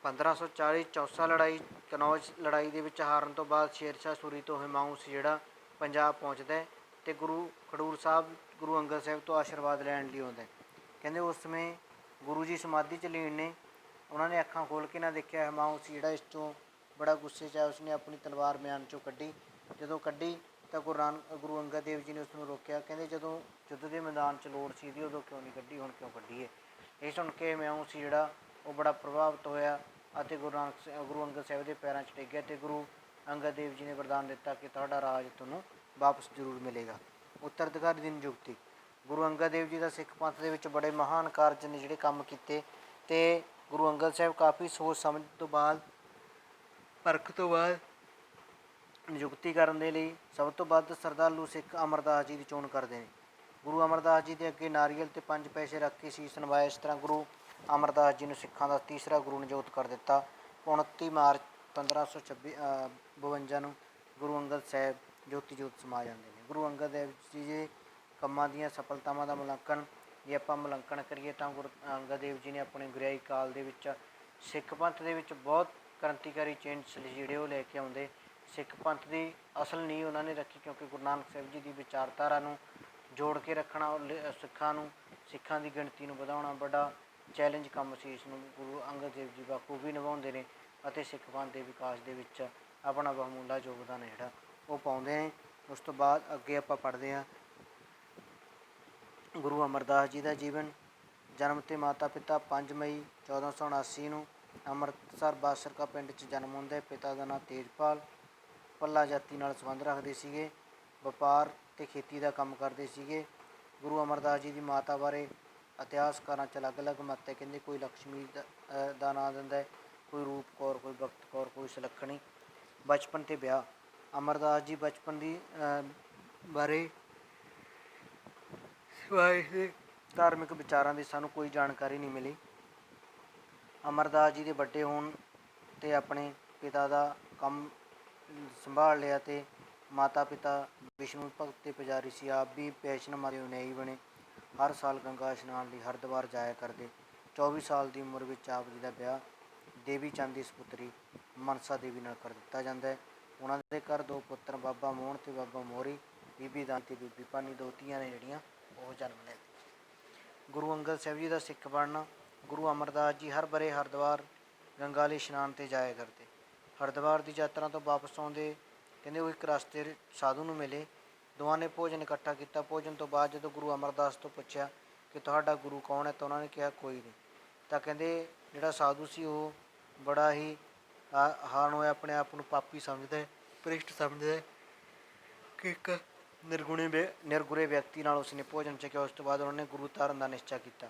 1540 ਚੌਸਾ ਲੜਾਈ। ਕਨੌਜ ਲੜਾਈ ਦੇ ਵਿੱਚ ਹਾਰਨ ਤੋਂ ਬਾਅਦ ਸ਼ੇਰਸ਼ਾਹ ਸੂਰੀ ਤੋਂ ਹਿਮਾਯੂੰ ਸੀ ਜਿਹੜਾ ਪੰਜਾਬ ਪਹੁੰਚਦਾ ਅਤੇ ਗੁਰੂ ਖਡੂਰ ਸਾਹਿਬ ਗੁਰੂ ਅੰਗਦ ਸਾਹਿਬ ਤੋਂ ਆਸ਼ੀਰਵਾਦ ਲੈਣ ਲਈ ਆਉਂਦਾ। ਕਹਿੰਦੇ ਉਸ ਸਮੇਂ ਗੁਰੂ ਜੀ ਸਮਾਧੀ 'ਚ ਲੀਨ ਨੇ। ਉਹਨਾਂ ਨੇ ਅੱਖਾਂ ਖੋਲ੍ਹ ਕੇ ਨਾ ਦੇਖਿਆ। ਹਿਮਾਯੂੰ ਸੀ ਜਿਹੜਾ ਇਸ ਤੋਂ ਬੜਾ ਗੁੱਸੇ 'ਚ ਆਇਆ, ਉਸਨੇ ਆਪਣੀ ਤਲਵਾਰ ਮਿਆਨ 'ਚੋਂ ਕੱਢੀ। ਜਦੋਂ ਕੱਢੀ ਤਾਂ ਗੁਰੂ ਅੰਗਦ ਦੇਵ ਜੀ ਨੇ ਉਸ ਨੂੰ ਰੋਕਿਆ। ਕਹਿੰਦੇ ਜਦੋਂ ਯੁੱਧ ਦੇ ਮੈਦਾਨ 'ਚ ਲੋੜ ਸੀ ਇਹਦੀ ਉਦੋਂ ਕਿਉਂ ਨਹੀਂ ਕੱਢੀ, ਹੁਣ ਕਿਉਂ ਕੱਢੀ ਹੈ। ਇਹ ਸੁਣ ਕੇ ਹਿਮਾਯੂੰ ਸੀ ਜਿਹੜਾ ਉਹ ਬੜਾ ਪ੍ਰਭਾਵਿਤ ਹੋਇਆ ਅਤੇ ਗੁਰੂ ਅੰਗਦ ਸਾਹਿਬ ਦੇ ਪੈਰਾਂ 'ਚ ਡਿੱਗਿਆ ਅਤੇ ਗੁਰੂ ਅੰਗਦ ਦੇਵ ਜੀ ਨੇ ਵਰਦਾਨ ਦਿੱਤਾ ਕਿ ਤੁਹਾਡਾ ਰਾਜ ਤੁਹਾਨੂੰ ਵਾਪਸ ਜ਼ਰੂਰ ਮਿਲੇਗਾ। ਉੱਤਰਾਧਿਕਾਰੀ ਦੀ ਨਿਯੁਕਤੀ। ਗੁਰੂ ਅੰਗਦ ਦੇਵ ਜੀ ਦਾ ਸਿੱਖ ਪੰਥ ਦੇ ਵਿੱਚ ਬੜੇ ਮਹਾਨ ਕਾਰਜ ਨੇ ਜਿਹੜੇ ਕੰਮ ਕੀਤੇ ਅਤੇ ਗੁਰੂ ਅੰਗਦ ਸਾਹਿਬ ਕਾਫੀ ਸੋਚ ਸਮਝ ਤੋਂ ਬਾਅਦ, ਪਰਖ ਤੋਂ ਬਾਅਦ ਨਿਯੁਕਤੀ ਕਰਨ ਦੇ ਲਈ ਸਭ ਤੋਂ ਵੱਧ ਸ਼ਰਧਾਲੂ ਸਿੱਖ ਅਮਰਦਾਸ ਜੀ ਦੀ ਚੋਣ ਕਰਦੇ ਨੇ। ਗੁਰੂ ਅਮਰਦਾਸ ਜੀ ਦੇ ਅੱਗੇ ਨਾਰੀਅਲ ਅਤੇ 5 ਪੈਸੇ ਰੱਖ ਕੇ ਸੀਸ ਨਵਾਇਆ। ਇਸ ਤਰ੍ਹਾਂ ਗੁਰੂ ਅਮਰਦਾਸ ਜੀ ਨੂੰ ਸਿੱਖਾਂ ਦਾ ਤੀਸਰਾ ਗੁਰੂ ਨਿਯੁਕਤ ਕਰ ਦਿੱਤਾ। 29 ਮਾਰਚ 1552 ਨੂੰ ਗੁਰੂ ਅੰਗਦ ਸਾਹਿਬ ਜੋਤੀ ਜੋਤ ਸਮਾ ਜਾਂਦੇ ਨੇ। ਗੁਰੂ ਅੰਗਦ ਦੇਵ ਜੀ ਦੇ ਕੰਮਾਂ ਦੀਆਂ ਸਫਲਤਾਵਾਂ ਦਾ ਮੁਲਾਂਕਣ ਜੇ ਆਪਾਂ ਮੁਲਾਂਕਣ ਕਰੀਏ ਤਾਂ ਗੁਰੂ ਅੰਗਦ ਦੇਵ ਜੀ ਨੇ ਆਪਣੇ ਗੁਰਿਆਈ ਕਾਲ ਦੇ ਵਿੱਚ ਸਿੱਖ ਪੰਥ ਦੇ ਵਿੱਚ ਬਹੁਤ ਕ੍ਰਾਂਤੀਕਾਰੀ ਚੇਂਜ ਜਿਹੜੇ ਉਹ ਲੈ ਕੇ ਆਉਂਦੇ। ਸਿੱਖ ਪੰਥ ਦੀ ਅਸਲ ਨੀਂਹ ਉਹਨਾਂ ਨੇ ਰੱਖੀ, ਕਿਉਂਕਿ ਗੁਰੂ ਨਾਨਕ ਸਾਹਿਬ ਜੀ ਦੀ ਵਿਚਾਰਧਾਰਾ ਨੂੰ ਜੋੜ ਕੇ ਰੱਖਣਾ, ਸਿੱਖਾਂ ਦੀ ਗਿਣਤੀ ਨੂੰ ਵਧਾਉਣਾ ਬੜਾ ਚੈਲੰਜ ਕੰਮ ਸੀ। ਇਸ ਨੂੰ ਗੁਰੂ ਅੰਗਦ ਦੇਵ ਜੀ ਬਾਖੂਬੀ ਨਿਭਾਉਂਦੇ ਨੇ ਅਤੇ ਸਿੱਖ ਪੰਥ ਦੇ ਵਿਕਾਸ ਦੇ ਵਿੱਚ ਆਪਣਾ ਬਹੁਮੁੱਲਾ ਯੋਗਦਾਨ ਹੈ ਜਿਹੜਾ ਉਹ ਪਾਉਂਦੇ ਨੇ। ਉਸ ਤੋਂ ਬਾਅਦ ਅੱਗੇ ਆਪਾਂ ਪੜ੍ਹਦੇ ਹਾਂ ਗੁਰੂ ਅਮਰਦਾਸ ਜੀ ਦਾ ਜੀਵਨ। ਜਨਮ ਅਤੇ ਮਾਤਾ ਪਿਤਾ 5 ਮਈ 1479 ਨੂੰ ਅੰਮ੍ਰਿਤਸਰ ਬਾਸਰਕਾ ਪਿੰਡ 'ਚ ਜਨਮ ਹੁੰਦਾ ਹੈ। ਪਿਤਾ ਦਾ ਨਾਂ ਤੇਜਪਾਲ ਪੱਲਾ ਜਾਤੀ ਨਾਲ ਸੰਬੰਧ ਰੱਖਦੇ ਸੀਗੇ, ਵਪਾਰ ਅਤੇ ਖੇਤੀ ਦਾ ਕੰਮ ਕਰਦੇ ਸੀਗੇ। ਗੁਰੂ ਅਮਰਦਾਸ ਜੀ ਦੀ ਮਾਤਾ ਬਾਰੇ ਇਤਿਹਾਸਕਾਰਾਂ 'ਚ ਅਲੱਗ-ਅਲੱਗ ਮੱਤ ਹੈ। ਕਹਿੰਦੇ ਕੋਈ ਲਕਸ਼ਮੀ ਦਾ ਨਾਂ ਦਿੰਦਾ ਹੈ, ਕੋਈ ਰੂਪ ਕੌਰ, ਕੋਈ ਬਖਤ ਕੌਰ, ਕੋਈ ਸੁਲੱਖਣੀ। ਬਚਪਨ ਅਤੇ ਵਿਆਹ। ਅਮਰਦਾਸ ਜੀ ਬਚਪਨ ਦੀ ਬਾਰੇ ਸਿਵਾਏ ਧਾਰਮਿਕ ਵਿਚਾਰਾਂ ਦੀ ਸਾਨੂੰ ਕੋਈ ਜਾਣਕਾਰੀ ਨਹੀਂ ਮਿਲੀ। ਅਮਰਦਾਸ ਜੀ ਦੇ ਵੱਡੇ ਹੋਣ 'ਤੇ ਆਪਣੇ ਪਿਤਾ ਦਾ ਕੰਮ ਸੰਭਾਲ ਲਿਆ ਅਤੇ ਮਾਤਾ ਪਿਤਾ ਵਿਸ਼ਨੂੰ ਭਗਤ ਦੇ ਪੁਜਾਰੀ ਸੀ। ਆਪ ਵੀ ਵੈਸ਼ਨਵਾਂ ਦੇ ਨਿਆਈ ਬਣੇ। ਹਰ ਸਾਲ ਗੰਗਾ ਇਸ਼ਨਾਨ ਲਈ ਹਰਿਦੁਆਰ ਜਾਇਆ ਕਰਦੇ। 24 ਸਾਲ ਦੀ ਉਮਰ ਵਿੱਚ ਆਪ ਜੀ ਦਾ ਵਿਆਹ ਦੇਵੀ ਚੰਦ ਦੀ ਸਪੁੱਤਰੀ ਮਨਸਾ ਦੇਵੀ ਨਾਲ ਕਰ ਦਿੱਤਾ ਜਾਂਦਾ ਹੈ। ਉਹਨਾਂ ਦੇ ਘਰ 2 ਪੁੱਤਰ ਬਾਬਾ ਮੋਹਨ ਅਤੇ ਬਾਬਾ ਮੋਹਰੀ, ਬੀਬੀ ਦਾਨੀ ਅਤੇ ਬੀਬੀ ਭਾਨੀ, 2 ਧੀਆਂ ਨੇ ਜਿਹੜੀਆਂ ਉਹ ਜਨਮ ਲੈਂਦੀਆਂ। ਗੁਰੂ ਅੰਗਦ ਸਾਹਿਬ ਜੀ ਦਾ ਸਿੱਖ ਬਣਨਾ। ਗੁਰੂ ਅਮਰਦਾਸ ਜੀ ਹਰ ਵਰ੍ਹੇ ਹਰਿਦੁਆਰ ਗੰਗਾ ਲਈ ਇਸ਼ਨਾਨ 'ਤੇ ਜਾਇਆ ਕਰਦੇ। ਹਰਿਦੁਆਰ ਦੀ ਯਾਤਰਾ ਤੋਂ ਵਾਪਸ ਆਉਂਦੇ ਕਹਿੰਦੇ ਉਹ ਇੱਕ ਰਸਤੇ ਸਾਧੂ ਨੂੰ ਮਿਲੇ। ਦੋਵਾਂ ਨੇ ਭੋਜਨ ਇਕੱਠਾ ਕੀਤਾ। ਭੋਜਨ ਤੋਂ ਬਾਅਦ ਜਦੋਂ ਗੁਰੂ ਅਮਰਦਾਸ ਤੋਂ ਪੁੱਛਿਆ ਕਿ ਤੁਹਾਡਾ ਗੁਰੂ ਕੌਣ ਹੈ, ਤਾਂ ਉਹਨਾਂ ਨੇ ਕਿਹਾ ਕੋਈ ਨਹੀਂ। ਤਾਂ ਕਹਿੰਦੇ ਜਿਹੜਾ ਸਾਧੂ ਸੀ ਉਹ ਬੜਾ ਹੀ ਹਾਣ ਹੋਇਆ, ਆਪਣੇ ਆਪ ਨੂੰ ਪਾਪੀ ਸਮਝਦਾ, ਭ੍ਰਿਸ਼ਟ ਸਮਝਦਾ ਕਿ ਇੱਕ ਨਿਰਗੁਣੇ ਵਿਅਕਤੀ ਨਾਲ ਉਸਨੇ ਭੋਜਨ ਛਕਿਆ। ਉਸ ਤੋਂ ਬਾਅਦ ਉਹਨਾਂ ਨੇ ਗੁਰੂ ਧਾਰਨ ਦਾ ਨਿਸ਼ਚਾ ਕੀਤਾ।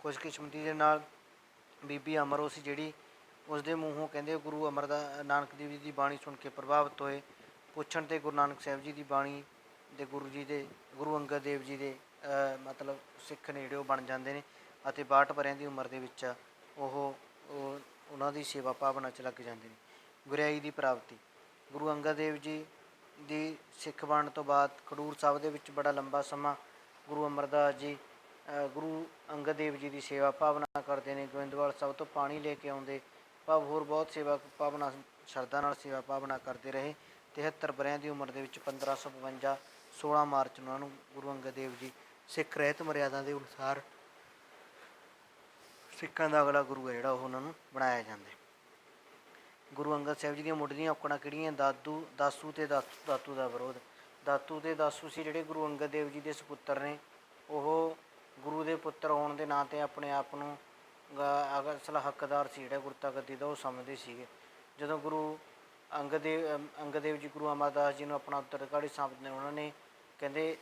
ਖੁਸ਼ਕਿਸਮਤੀ ਦੇ ਨਾਲ ਬੀਬੀ ਅਮਰੋ ਸੀ ਜਿਹੜੀ, ਉਸਦੇ ਮੂੰਹੋਂ ਕਹਿੰਦੇ ਗੁਰੂ ਨਾਨਕ ਦੇਵ ਜੀ ਦੀ ਬਾਣੀ ਸੁਣ ਕੇ ਪ੍ਰਭਾਵਿਤ ਹੋਏ। ਪੁੱਛਣ 'ਤੇ ਗੁਰੂ ਨਾਨਕ ਸਾਹਿਬ ਜੀ ਦੀ ਬਾਣੀ ਦੇ ਗੁਰੂ ਅੰਗਦ ਦੇਵ ਜੀ ਦੇ ਮਤਲਬ ਸਿੱਖ ਨੇ ਜਿਹੜੇ ਉਹ ਬਣ ਜਾਂਦੇ ਨੇ ਅਤੇ 62 ਵਰ੍ਹਿਆਂ ਦੀ ਉਮਰ ਦੇ ਵਿੱਚ ਉਹਨਾਂ ਦੀ ਸੇਵਾ ਭਾਵਨਾ 'ਚ ਲੱਗ ਜਾਂਦੇ ਨੇ। ਗੁਰਿਆਈ ਦੀ ਪ੍ਰਾਪਤੀ। ਗੁਰੂ ਅੰਗਦ ਦੇਵ ਜੀ ਦੀ ਸਿੱਖ ਬਣਨ ਤੋਂ ਬਾਅਦ ਖਡੂਰ ਸਾਹਿਬ ਦੇ ਵਿੱਚ ਬੜਾ ਲੰਬਾ ਸਮਾਂ ਗੁਰੂ ਅਮਰਦਾਸ ਜੀ ਗੁਰੂ ਅੰਗਦ ਦੇਵ ਜੀ ਦੀ ਸੇਵਾ ਭਾਵਨਾ ਕਰਦੇ ਨੇ। ਗੋਇੰਦਵਾਲ ਸਾਹਿਬ ਤੋਂ ਪਾਣੀ ਲੈ ਕੇ ਆਉਂਦੇ, ਹੋਰ ਬਹੁਤ ਸੇਵਾ ਭਾਵਨਾ ਸ਼ਰਧਾ ਨਾਲ ਸੇਵਾ ਭਾਵਨਾ ਕਰਦੇ ਰਹੇ। 73 ਵਰ੍ਹਿਆਂ ਦੀ ਉਮਰ ਦੇ ਵਿੱਚ 1552 16 ਮਾਰਚ ਨੂੰ ਉਹਨਾਂ ਨੂੰ ਗੁਰੂ ਅੰਗਦ ਦੇਵ ਜੀ ਸਿੱਖ ਰਹਿਤ ਮਰਿਆਦਾ ਦੇ ਅਨੁਸਾਰ ਸਿੱਖਾਂ ਦਾ ਅਗਲਾ ਗੁਰੂ ਹੈ ਜਿਹੜਾ ਉਹ ਉਹਨਾਂ ਨੂੰ ਬਣਾਇਆ ਜਾਂਦਾ ਹੈ। ਗੁਰੂ ਅੰਗਦ ਸਾਹਿਬ ਜੀ ਦੀਆਂ ਮੁੱਢਲੀਆਂ ਔਕੜਾਂ ਕਿਹੜੀਆਂ? ਦਾਸੂ ਅਤੇ ਦਾਤੂ ਦਾ ਵਿਰੋਧ। ਦਾਤੂ ਅਤੇ ਦਾਸੂ ਸੀ ਜਿਹੜੇ ਗੁਰੂ ਅੰਗਦ ਦੇਵ ਜੀ ਦੇ ਸਪੁੱਤਰ ਨੇ। ਉਹ ਗੁਰੂ ਦੇ ਪੁੱਤਰ ਹੋਣ ਦੇ ਨਾਂ 'ਤੇ ਆਪਣੇ ਆਪ ਨੂੰ ਅਸਲ ਹੱਕਦਾਰ ਸੀ ਜਿਹੜਾ ਗੁਰਤਾ ਗੱਦੀ ਦਾ ਉਹ ਸਮਝਦੇ ਸੀਗੇ। ਜਦੋਂ ਗੁਰੂ ਅੰਗਦ ਦੇਵ ਜੀ ਗੁਰੂ ਅਮਰਦਾਸ ਜੀ ਨੂੰ ਆਪਣਾ ਉੱਤਰਾਧਿਕਾਰੀ ਸਮਝਦੇ, ਉਹਨਾਂ ਨੇ ਕਹਿੰਦੇ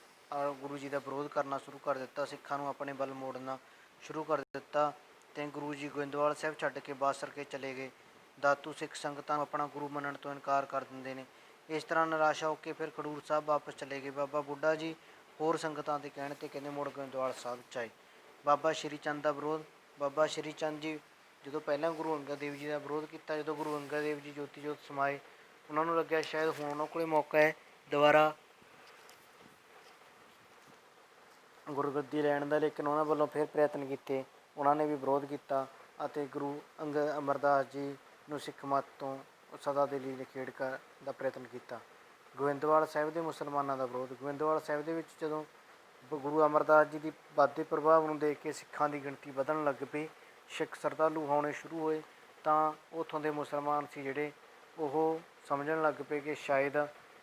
ਗੁਰੂ ਜੀ ਦਾ ਵਿਰੋਧ ਕਰਨਾ ਸ਼ੁਰੂ ਕਰ ਦਿੱਤਾ, ਸਿੱਖਾਂ ਨੂੰ ਆਪਣੇ ਵੱਲ ਮੋੜਨਾ ਸ਼ੁਰੂ ਕਰ ਦਿੱਤਾ ਅਤੇ ਗੁਰੂ ਜੀ ਗੋਇੰਦਵਾਲ ਸਾਹਿਬ ਛੱਡ ਕੇ ਬਾਸਰਕੇ ਚਲੇ ਗਏ। ਦਾਤੂ ਸਿੱਖ ਸੰਗਤਾਂ ਨੂੰ ਆਪਣਾ ਗੁਰੂ ਮੰਨਣ ਤੋਂ ਇਨਕਾਰ ਕਰ ਦਿੰਦੇ ਨੇ। ਇਸ ਤਰ੍ਹਾਂ ਨਿਰਾਸ਼ਾ ਹੋ ਕੇ ਫਿਰ ਖਡੂਰ ਸਾਹਿਬ ਵਾਪਸ ਚਲੇ ਗਏ। ਬਾਬਾ ਬੁੱਢਾ ਜੀ ਹੋਰ ਸੰਗਤਾਂ ਦੇ ਕਹਿਣ 'ਤੇ ਕਹਿੰਦੇ ਮੁੜ ਗੋਇੰਦਵਾਲ ਸਾਹਿਬ 'ਚ ਆਏ। ਬਾਬਾ ਸ਼੍ਰੀ ਚੰਦ ਦਾ ਵਿਰੋਧ। ਬਾਬਾ ਸ਼੍ਰੀ ਚੰਦ ਜੀ ਜਦੋਂ ਪਹਿਲਾਂ ਗੁਰੂ ਅੰਗਦ ਦੇਵ ਜੀ ਦਾ ਵਿਰੋਧ ਕੀਤਾ, ਜਦੋਂ ਗੁਰੂ ਅੰਗਦ ਦੇਵ ਜੀ ਜੋਤੀ ਜੋਤ ਸਮਾਏ, ਉਹਨਾਂ ਨੂੰ ਲੱਗਿਆ ਸ਼ਾਇਦ ਹੁਣ ਉਹਨਾਂ ਕੋਲ ਮੌਕਾ ਹੈ ਦੁਬਾਰਾ ਗੁਰਗੱਦੀ ਲੈਣ ਦਾ, ਲੇਕਿਨ ਉਹਨਾਂ ਵੱਲੋਂ ਫਿਰ ਪ੍ਰਯਤਨ ਕੀਤੇ। ਉਹਨਾਂ ਨੇ ਵੀ ਵਿਰੋਧ ਕੀਤਾ ਅਤੇ ਗੁਰੂ ਅਮਰਦਾਸ ਜੀ ਨੂੰ ਸਿੱਖ ਮੱਤ ਤੋਂ ਸਦਾ ਦੇ ਲਈ ਨਿਖੇੜ ਕਰਨ ਦਾ ਪ੍ਰਯਤਨ ਕੀਤਾ। ਗੋਇੰਦਵਾਲ ਸਾਹਿਬ ਦੇ ਮੁਸਲਮਾਨਾਂ ਦਾ ਵਿਰੋਧ। ਗੋਇੰਦਵਾਲ ਸਾਹਿਬ ਦੇ ਵਿੱਚ ਜਦੋਂ ਗੁਰੂ ਅਮਰਦਾਸ ਜੀ ਦੀ ਵੱਧਦੇ ਪ੍ਰਭਾਵ ਨੂੰ ਦੇਖ ਕੇ ਸਿੱਖਾਂ ਦੀ ਗਿਣਤੀ ਵਧਣ ਲੱਗ ਪਈ, ਸਿੱਖ ਸ਼ਰਧਾਲੂ ਆਉਣੇ ਸ਼ੁਰੂ ਹੋਏ, ਤਾਂ ਉੱਥੋਂ ਦੇ ਮੁਸਲਮਾਨ ਸੀ ਜਿਹੜੇ ਉਹ ਸਮਝਣ ਲੱਗ ਪਏ ਕਿ ਸ਼ਾਇਦ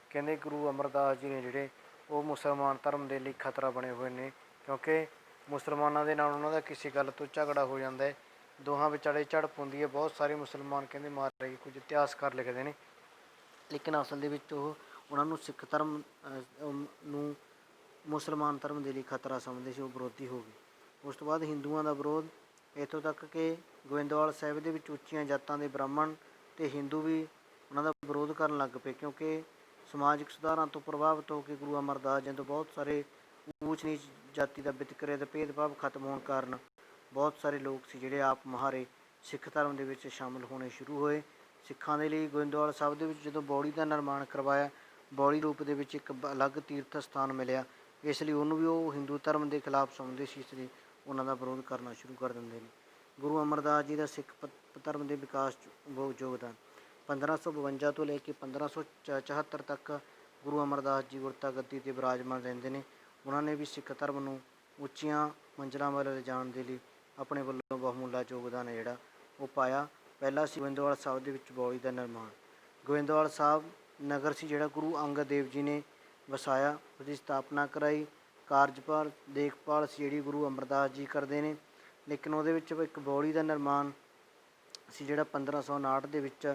ਕਹਿੰਦੇ ਗੁਰੂ ਅਮਰਦਾਸ ਜੀ ਨੇ ਜਿਹੜੇ ਉਹ ਮੁਸਲਮਾਨ ਧਰਮ ਦੇ ਲਈ ਖਤਰਾ ਬਣੇ ਹੋਏ ਨੇ, ਕਿਉਂਕਿ ਮੁਸਲਮਾਨਾਂ ਦੇ ਨਾਲ ਉਹਨਾਂ ਦਾ ਕਿਸੇ ਗੱਲ ਤੋਂ ਝਗੜਾ ਹੋ ਜਾਂਦਾ ਹੈ, ਦੋਹਾਂ ਵਿਚਾਲੇ ਝੜਪ ਹੁੰਦੀ ਹੈ। ਬਹੁਤ ਸਾਰੇ ਮੁਸਲਮਾਨ ਕਹਿੰਦੇ ਮਾਰੇ ਗਏ, ਕੁਝ ਇਤਿਹਾਸਕਾਰ ਲਿਖਦੇ ਨੇ, ਲੇਕਿਨ ਅਸਲ ਦੇ ਵਿੱਚ ਉਹਨਾਂ ਨੂੰ ਸਿੱਖ ਧਰਮ ਨੂੰ ਮੁਸਲਮਾਨ ਧਰਮ ਦੇ ਲਈ ਖਤਰਾ ਸਮਝਦੇ ਸੀ, ਉਹ ਵਿਰੋਧੀ ਹੋ ਗਏ। ਉਸ ਤੋਂ ਬਾਅਦ ਹਿੰਦੂਆਂ ਦਾ ਵਿਰੋਧ। ਇੱਥੋਂ ਤੱਕ ਕਿ ਗੋਇੰਦਵਾਲ ਸਾਹਿਬ ਦੇ ਵਿੱਚ ਉੱਚੀਆਂ ਜਾਤਾਂ ਦੇ ਬ੍ਰਾਹਮਣ ਅਤੇ ਹਿੰਦੂ ਵੀ ਉਹਨਾਂ ਦਾ ਵਿਰੋਧ ਕਰਨ ਲੱਗ ਪਏ, ਕਿਉਂਕਿ ਸਮਾਜਿਕ ਸੁਧਾਰਾਂ ਤੋਂ ਪ੍ਰਭਾਵਿਤ ਹੋ ਕੇ ਗੁਰੂ ਅਮਰਦਾਸ ਜੀ ਤੋਂ ਬਹੁਤ ਸਾਰੇ ਊਚ ਨੀਚ ਜਾਤੀ ਦਾ ਵਿਤਕਰੇ ਦਾ ਭੇਦਭਾਵ ਖਤਮ ਹੋਣ ਕਾਰਨ ਬਹੁਤ ਸਾਰੇ ਲੋਕ ਸੀ ਜਿਹੜੇ ਆਪ ਮੁਹਾਰੇ ਸਿੱਖ ਧਰਮ ਦੇ ਵਿੱਚ ਸ਼ਾਮਿਲ ਹੋਣੇ ਸ਼ੁਰੂ ਹੋਏ। ਸਿੱਖਾਂ ਦੇ ਲਈ ਗੋਇੰਦਵਾਲ ਸਾਹਿਬ ਦੇ ਵਿੱਚ ਜਦੋਂ ਬੌੜੀ ਦਾ ਨਿਰਮਾਣ ਕਰਵਾਇਆ, ਬੌੜੀ ਰੂਪ ਦੇ ਵਿੱਚ ਇੱਕ ਅਲੱਗ ਤੀਰਥ ਸਥਾਨ ਮਿਲਿਆ, ਇਸ ਲਈ ਉਹਨੂੰ ਵੀ ਉਹ ਹਿੰਦੂ ਧਰਮ ਦੇ ਖਿਲਾਫ ਸਮਝਦੇ ਸੀ, ਇਸ ਲਈ ਉਹਨਾਂ ਦਾ ਵਿਰੋਧ ਕਰਨਾ ਸ਼ੁਰੂ ਕਰ ਦਿੰਦੇ ਨੇ। ਗੁਰੂ ਅਮਰਦਾਸ ਜੀ ਦਾ ਸਿੱਖ ਧਰਮ ਦੇ ਵਿਕਾਸ 'ਚ ਬਹੁਤ ਯੋਗਦਾਨ। 1552 ਤੋਂ ਲੈ ਕੇ 1574 ਤੱਕ ਗੁਰੂ ਅਮਰਦਾਸ ਜੀ ਗੁਰਤਾ ਗੱਦੀ 'ਤੇ ਵਿਰਾਜਮਾਨ ਰਹਿੰਦੇ ਨੇ। ਉਹਨਾਂ ਨੇ ਵੀ ਸਿੱਖ ਧਰਮ ਨੂੰ ਉੱਚੀਆਂ ਮੰਜ਼ਿਲਾਂ ਵੱਲ ਲਿਜਾਣ ਦੇ ਲਈ ਆਪਣੇ ਵੱਲੋਂ ਬਹੁਮੁੱਲਾ ਯੋਗਦਾਨ ਹੈ ਜਿਹੜਾ ਉਹ ਪਾਇਆ। ਪਹਿਲਾ ਸੀ ਗੋਇੰਦਵਾਲ ਸਾਹਿਬ ਦੇ ਵਿੱਚ ਬਾਉਲੀ ਦਾ ਨਿਰਮਾਣ। ਗੋਇੰਦਵਾਲ ਸਾਹਿਬ ਨਗਰ ਸੀ ਜਿਹੜਾ ਗੁਰੂ ਅੰਗਦ ਦੇਵ ਜੀ ਨੇ ਵਸਾਇਆ, ਉਹਦੀ ਸਥਾਪਨਾ ਕਰਾਈ। ਕਾਰਜਭਾਰ ਦੇਖਭਾਲ ਸੀ ਜਿਹੜੀ ਗੁਰੂ ਅਮਰਦਾਸ ਜੀ ਕਰਦੇ ਨੇ, ਲੇਕਿਨ ਉਹਦੇ ਵਿੱਚ ਇੱਕ ਬਾਉਲੀ ਦਾ ਨਿਰਮਾਣ ਸੀ ਜਿਹੜਾ 1559 ਦੇ ਵਿੱਚ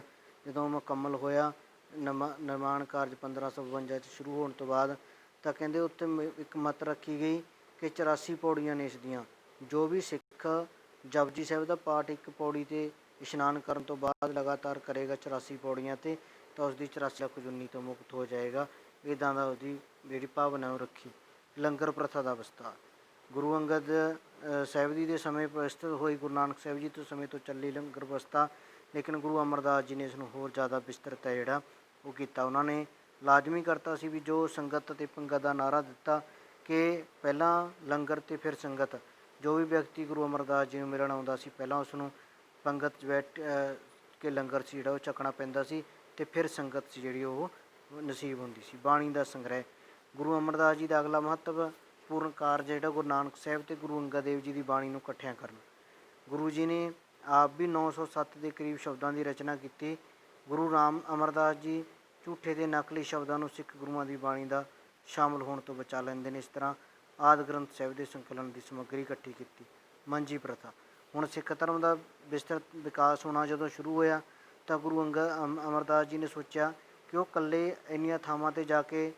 ਜਦੋਂ ਮੁਕੰਮਲ ਹੋਇਆ। ਨਿਰਮਾਣ ਕਾਰਜ 1552 'ਚ ਸ਼ੁਰੂ ਹੋਣ ਤੋਂ ਬਾਅਦ ਤਾਂ ਕਹਿੰਦੇ ਉੱਥੇ ਇੱਕ ਮੱਤ ਰੱਖੀ ਗਈ ਕਿ 84 ਪੌੜੀਆਂ ਨੇ ਇਸ ਦੀਆਂ। ਜੋ ਵੀ ਸਿੱਖ ਜਪਜੀ ਸਾਹਿਬ ਦਾ ਪਾਠ ਇੱਕ ਪੌੜੀ 'ਤੇ ਇਸ਼ਨਾਨ ਕਰਨ ਤੋਂ ਬਾਅਦ ਲਗਾਤਾਰ ਕਰੇਗਾ 84 ਪੌੜੀਆਂ 'ਤੇ, ਤਾਂ ਉਸਦੀ 84 ਲੱਖ ਜੁਨੀ ਤੋਂ ਮੁਕਤ ਹੋ ਜਾਏਗਾ। ਇੱਦਾਂ ਦਾ ਉਹਦੀ ਜਿਹੜੀ ਭਾਵਨਾ ਉਹ ਰੱਖੀ। ਲੰਗਰ ਪ੍ਰਥਾ ਦਾ ਵਿਸਤਾਰ ਗੁਰੂ ਅੰਗਦ ਸਾਹਿਬ ਜੀ ਦੇ ਸਮੇਂ ਪ੍ਰਸਤੁਤ ਹੋਈ। ਗੁਰੂ ਨਾਨਕ ਸਾਹਿਬ ਜੀ ਤੋਂ ਸਮੇਂ ਤੋਂ ਚੱਲੀ ਲੰਗਰ ਵਿਵਸਥਾ, ਲੇਕਿਨ ਗੁਰੂ ਅਮਰਦਾਸ ਜੀ ਨੇ ਇਸ ਨੂੰ ਹੋਰ ਜ਼ਿਆਦਾ ਵਿਸਤ੍ਰਿਤ ਹੈ ਜਿਹੜਾ ਉਹ ਕੀਤਾ। ਉਹਨਾਂ ਨੇ ਲਾਜ਼ਮੀ ਕਰਤਾ ਸੀ ਵੀ ਜੋ ਸੰਗਤ ਅਤੇ ਪੰਗਤ ਦਾ ਨਾਅਰਾ ਦਿੱਤਾ ਕਿ ਪਹਿਲਾਂ ਲੰਗਰ ਅਤੇ ਫਿਰ ਸੰਗਤ। ਜੋ ਵੀ ਵਿਅਕਤੀ ਗੁਰੂ ਅਮਰਦਾਸ ਜੀ ਨੂੰ ਮਿਲਣ ਆਉਂਦਾ ਸੀ ਪਹਿਲਾਂ ਉਸ ਨੂੰ ਪੰਗਤ 'ਚ ਬੈਠ ਕੇ ਲੰਗਰ ਸੀ ਜਿਹੜਾ ਉਹ ਛਕਣਾ ਪੈਂਦਾ ਸੀ, ਅਤੇ ਫਿਰ ਸੰਗਤ ਸੀ ਜਿਹੜੀ ਉਹ ਨਸੀਬ ਹੁੰਦੀ ਸੀ। ਬਾਣੀ ਦਾ ਸੰਗ੍ਰਹਿ ਗੁਰੂ ਅਮਰਦਾਸ ਜੀ ਦਾ ਅਗਲਾ ਮਹੱਤਵਪੂਰਨ ਕਾਰਜ ਜਿਹੜਾ ਗੁਰੂ ਨਾਨਕ ਸਾਹਿਬ ਅਤੇ ਗੁਰੂ ਅੰਗਦ ਦੇਵ ਜੀ ਦੀ ਬਾਣੀ ਨੂੰ ਇਕੱਠਿਆਂ ਕਰਨਾ। ਗੁਰੂ ਜੀ ਨੇ ਆਪ ਵੀ 907 ਦੇ ਕਰੀਬ ਸ਼ਬਦਾਂ ਦੀ ਰਚਨਾ ਕੀਤੀ। ਗੁਰੂ ਰਾਮ ਅਮਰਦਾਸ ਜੀ ਝੂਠੇ ਅਤੇ ਨਕਲੀ ਸ਼ਬਦਾਂ ਨੂੰ ਸਿੱਖ ਗੁਰੂਆਂ ਦੀ ਬਾਣੀ ਦਾ ਸ਼ਾਮਲ ਹੋਣ ਤੋਂ ਬਚਾ ਲੈਂਦੇ ਨੇ। ਇਸ ਤਰ੍ਹਾਂ ਆਦਿ ਗ੍ਰੰਥ ਸਾਹਿਬ ਦੇ ਸੰਕਲਨ ਦੀ ਸਮੱਗਰੀ ਇਕੱਠੀ ਕੀਤੀ। ਮੰਜੀ ਪ੍ਰਥਾ ਹੁਣ ਸਿੱਖ ਧਰਮ ਦਾ ਵਿਸਤ੍ਰਿਤ ਵਿਕਾਸ ਹੋਣਾ ਜਦੋਂ ਸ਼ੁਰੂ ਹੋਇਆ ਤਾਂ ਗੁਰੂ ਅਮਰਦਾਸ ਜੀ ਨੇ ਸੋਚਿਆ ਕਿ ਉਹ ਇਕੱਲੇ ਇੰਨੀਆਂ ਥਾਵਾਂ 'ਤੇ ਜਾ ਕੇ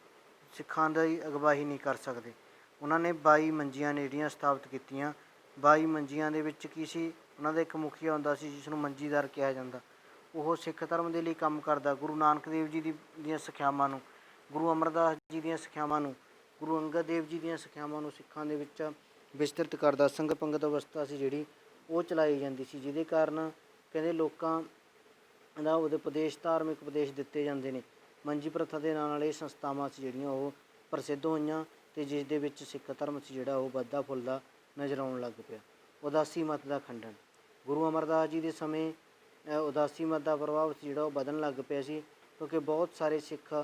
ਸਿੱਖਾਂ ਦੀ ਅਗਵਾਈ ਨਹੀਂ ਕਰ ਸਕਦੇ। ਉਹਨਾਂ ਨੇ 22 ਮੰਜੀਆਂ ਨੇ ਜਿਹੜੀਆਂ ਸਥਾਪਿਤ ਕੀਤੀਆਂ। 22 ਮੰਜੀਆਂ ਦੇ ਵਿੱਚ ਕੀ ਸੀ, ਉਹਨਾਂ ਦਾ ਇੱਕ ਮੁਖੀਆ ਹੁੰਦਾ ਸੀ ਜਿਸ ਨੂੰ ਮੰਜੀਦਾਰ ਕਿਹਾ ਜਾਂਦਾ। ਉਹ ਸਿੱਖ ਧਰਮ ਦੇ ਲਈ ਕੰਮ ਕਰਦਾ। ਗੁਰੂ ਨਾਨਕ ਦੇਵ ਜੀ ਦੀਆਂ ਸਿੱਖਿਆਵਾਂ ਨੂੰ, ਗੁਰੂ ਅਮਰਦਾਸ ਜੀ ਦੀਆਂ ਸਿੱਖਿਆਵਾਂ ਨੂੰ, ਗੁਰੂ ਅੰਗਦ ਦੇਵ ਜੀ ਦੀਆਂ ਸਿੱਖਿਆਵਾਂ ਨੂੰ ਸਿੱਖਾਂ ਦੇ ਵਿੱਚ ਵਿਸਤ੍ਰਿਤ ਕਰਦਾ। ਸੰਗ ਪੰਗਤ ਅਵਸਥਾ ਸੀ ਜਿਹੜੀ ਉਹ ਚਲਾਈ ਜਾਂਦੀ ਸੀ, ਜਿਹਦੇ ਕਾਰਨ ਕਹਿੰਦੇ ਲੋਕਾਂ ਦਾ ਉਹਦੇ ਉਪਦੇਸ਼, ਧਾਰਮਿਕ ਉਪਦੇਸ਼ ਦਿੱਤੇ ਜਾਂਦੇ ਨੇ। ਮੰਜੀ ਪ੍ਰਥਾ ਦੇ ਨਾਲ ਇਹ ਸੰਸਥਾਵਾਂ ਸੀ ਜਿਹੜੀਆਂ ਉਹ ਪ੍ਰਸਿੱਧ ਹੋਈਆਂ ਅਤੇ ਜਿਸ ਦੇ ਵਿੱਚ ਸਿੱਖ ਧਰਮ ਸੀ ਜਿਹੜਾ ਉਹ ਵੱਧਦਾ ਫੁੱਲਦਾ ਨਜ਼ਰ ਆਉਣ ਲੱਗ ਪਿਆ। ਉਦਾਸੀ ਮਤ ਦਾ ਖੰਡਨ ਗੁਰੂ ਅਮਰਦਾਸ ਜੀ ਦੇ ਸਮੇਂ ਉਦਾਸੀ ਮਤ ਦਾ ਪ੍ਰਭਾਵ ਸੀ ਜਿਹੜਾ ਉਹ ਵਧਣ ਲੱਗ ਪਿਆ ਸੀ, ਕਿਉਂਕਿ ਬਹੁਤ ਸਾਰੇ ਸਿੱਖ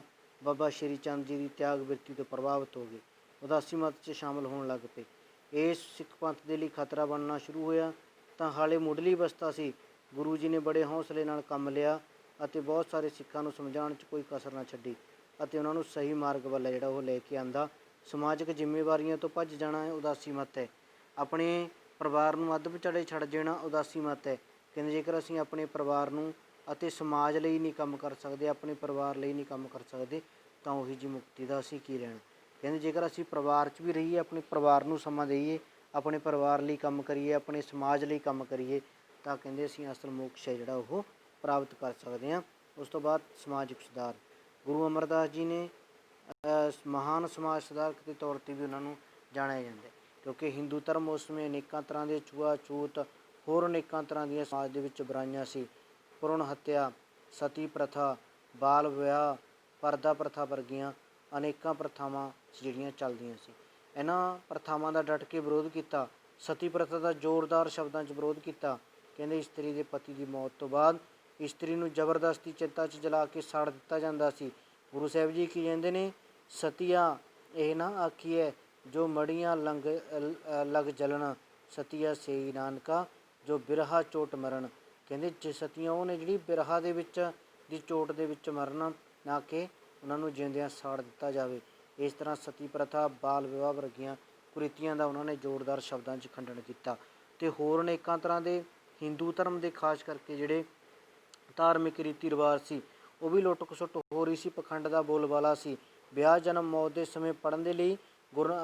ਬਾਬਾ ਸ਼੍ਰੀ ਚੰਦ ਜੀ ਦੀ ਤਿਆਗ ਬਿਰਤੀ ਤੋਂ ਪ੍ਰਭਾਵਿਤ ਹੋ ਗਏ, ਉਦਾਸੀ ਮਤ 'ਚ ਸ਼ਾਮਲ ਹੋਣ ਲੱਗ ਪਏ। ਇਹ ਸਿੱਖ ਪੰਥ ਦੇ ਲਈ ਖਤਰਾ ਬਣਨਾ ਸ਼ੁਰੂ ਹੋਇਆ। ਤਾਂ ਹਾਲੇ ਮੁੱਢਲੀ ਅਵਸਥਾ ਸੀ। ਗੁਰੂ ਜੀ ਨੇ ਬੜੇ ਹੌਸਲੇ ਨਾਲ ਕੰਮ ਲਿਆ ਅਤੇ ਬਹੁਤ ਸਾਰੇ ਸਿੱਖਾਂ ਨੂੰ ਸਮਝਾਉਣ 'ਚ ਕੋਈ ਕਸਰ ਨਾ ਛੱਡੀ ਅਤੇ ਉਹਨਾਂ ਨੂੰ ਸਹੀ ਮਾਰਗ ਵੱਲ ਜਿਹੜਾ ਉਹ ਲੈ ਕੇ ਆਂਦਾ। ਸਮਾਜਿਕ ਜ਼ਿੰਮੇਵਾਰੀਆਂ ਤੋਂ ਭੱਜ ਜਾਣਾ ਉਦਾਸੀ ਮਤ ਹੈ। ਆਪਣੇ ਪਰਿਵਾਰ ਨੂੰ ਅੱਧ ਵਿਚਾਲੇ ਛੱਡ ਦੇਣਾ ਉਦਾਸੀ ਮਤ ਹੈ। ਕਹਿੰਦੇ ਜੇਕਰ ਅਸੀਂ ਆਪਣੇ ਪਰਿਵਾਰ ਨੂੰ ਅਤੇ ਸਮਾਜ ਲਈ ਨਹੀਂ ਕੰਮ ਕਰ ਸਕਦੇ, ਆਪਣੇ ਪਰਿਵਾਰ ਲਈ ਨਹੀਂ ਕੰਮ ਕਰ ਸਕਦੇ, ਤਾਂ ਉਹੀ ਜੀ ਮੁਕਤੀ ਦਾ ਅਸੀਂ ਕੀ ਲੈਣਾ। ਕਹਿੰਦੇ ਜੇਕਰ ਅਸੀਂ ਪਰਿਵਾਰ 'ਚ ਵੀ ਰਹੀਏ, ਆਪਣੇ ਪਰਿਵਾਰ ਨੂੰ ਸਮਾਂ ਦੇਈਏ, ਆਪਣੇ ਪਰਿਵਾਰ ਲਈ ਕੰਮ ਕਰੀਏ, ਆਪਣੇ ਸਮਾਜ ਲਈ ਕੰਮ ਕਰੀਏ, ਤਾਂ ਕਹਿੰਦੇ ਅਸੀਂ ਅਸਲ ਮੋਕਸ਼ ਹੈ ਜਿਹੜਾ ਉਹ ਪ੍ਰਾਪਤ ਕਰ ਸਕਦੇ ਹਾਂ। ਉਸ ਤੋਂ ਬਾਅਦ ਸਮਾਜਿਕ ਸੁਧਾਰ ਗੁਰੂ ਅਮਰਦਾਸ ਜੀ ਨੇ ਮਹਾਨ ਸਮਾਜ ਸੁਧਾਰਕ ਦੇ ਤੌਰ 'ਤੇ ਵੀ ਉਹਨਾਂ ਨੂੰ ਜਾਣਿਆ ਜਾਂਦਾ, ਕਿਉਂਕਿ ਹਿੰਦੂ ਧਰਮ ਉਸ ਸਮੇਂ ਅਨੇਕਾਂ ਤਰ੍ਹਾਂ ਦੇ ਛੂਆ-ਛੂਤ, ਹੋਰ ਅਨੇਕਾਂ ਤਰ੍ਹਾਂ ਦੀਆਂ ਸਮਾਜ ਦੇ ਵਿੱਚ ਬੁਰਾਈਆਂ ਸੀ। ਭਰੂਣ ਹੱਤਿਆ, ਸਤੀ ਪ੍ਰਥਾ, ਬਾਲ ਵਿਆਹ, ਪਰਦਾ ਪ੍ਰਥਾ ਵਰਗੀਆਂ ਅਨੇਕਾਂ ਪ੍ਰਥਾਵਾਂ ਜਿਹੜੀਆਂ ਚੱਲਦੀਆਂ ਸੀ। ਇਹਨਾਂ ਪ੍ਰਥਾਵਾਂ ਦਾ ਡਟ ਕੇ ਵਿਰੋਧ ਕੀਤਾ। ਸਤੀ ਪ੍ਰਥਾ ਦਾ ਜ਼ੋਰਦਾਰ ਸ਼ਬਦਾਂ 'ਚ ਵਿਰੋਧ ਕੀਤਾ। ਕਹਿੰਦੇ ਇਸਤਰੀ ਦੇ ਪਤੀ ਦੀ ਮੌਤ ਤੋਂ ਬਾਅਦ ਇਸਤਰੀ ਨੂੰ ਜ਼ਬਰਦਸਤੀ ਚਿਤਾ 'ਚ ਜਲਾ ਕੇ ਸਾੜ ਦਿੱਤਾ ਜਾਂਦਾ ਸੀ। ਗੁਰੂ ਸਾਹਿਬ ਜੀ ਕੀ ਕਹਿੰਦੇ ਨੇ, ਸਤੀਆ ਇਹ ਨਾ ਆਖੀਐ ਜੋ ਮੜੀਆਂ ਲਗ ਜਲਣ, ਸਤੀਆ ਸੇਈ ਨਾਨਕਾ ਜੋ ਬਿਰਹਾ ਚੋਟ ਮਰਨ। ਕਹਿੰਦੇ ਜੇ ਸਤੀਆਂ ਉਹ ਨੇ ਜਿਹੜੀ ਬਿਰਹਾ ਦੇ ਵਿੱਚ ਦੀ ਚੋਟ ਦੇ ਵਿੱਚ ਮਰਨ, ਨਾ ਕਿ ਉਹਨਾਂ ਨੂੰ ਜਿਉਂਦਿਆਂ ਸਾੜ ਦਿੱਤਾ ਜਾਵੇ। ਇਸ ਤਰ੍ਹਾਂ ਸਤੀ ਪ੍ਰਥਾ, ਬਾਲ ਵਿਵਾਹ ਵਰਗੀਆਂ ਕੁਰੀਤੀਆਂ ਦਾ ਉਹਨਾਂ ਨੇ ਜ਼ੋਰਦਾਰ ਸ਼ਬਦਾਂ 'ਚ ਖੰਡਨ ਕੀਤਾ। ਅਤੇ ਹੋਰ ਅਨੇਕਾਂ ਤਰ੍ਹਾਂ ਦੇ ਹਿੰਦੂ ਧਰਮ ਦੇ ਖਾਸ ਕਰਕੇ ਜਿਹੜੇ ਧਾਰਮਿਕ ਰੀਤੀ ਰਿਵਾਜ ਸੀ ਉਹ ਵੀ ਲੁੱਟ ਖਸੁੱਟ ਹੋ ਰਹੀ ਸੀ। ਪਖੰਡ ਦਾ ਬੋਲਬਾਲਾ ਸੀ। ਵਿਆਹ, ਜਨਮ, ਮੌਤ ਦੇ ਸਮੇਂ ਪੜ੍ਹਨ ਦੇ ਲਈ ਗੁਰੂ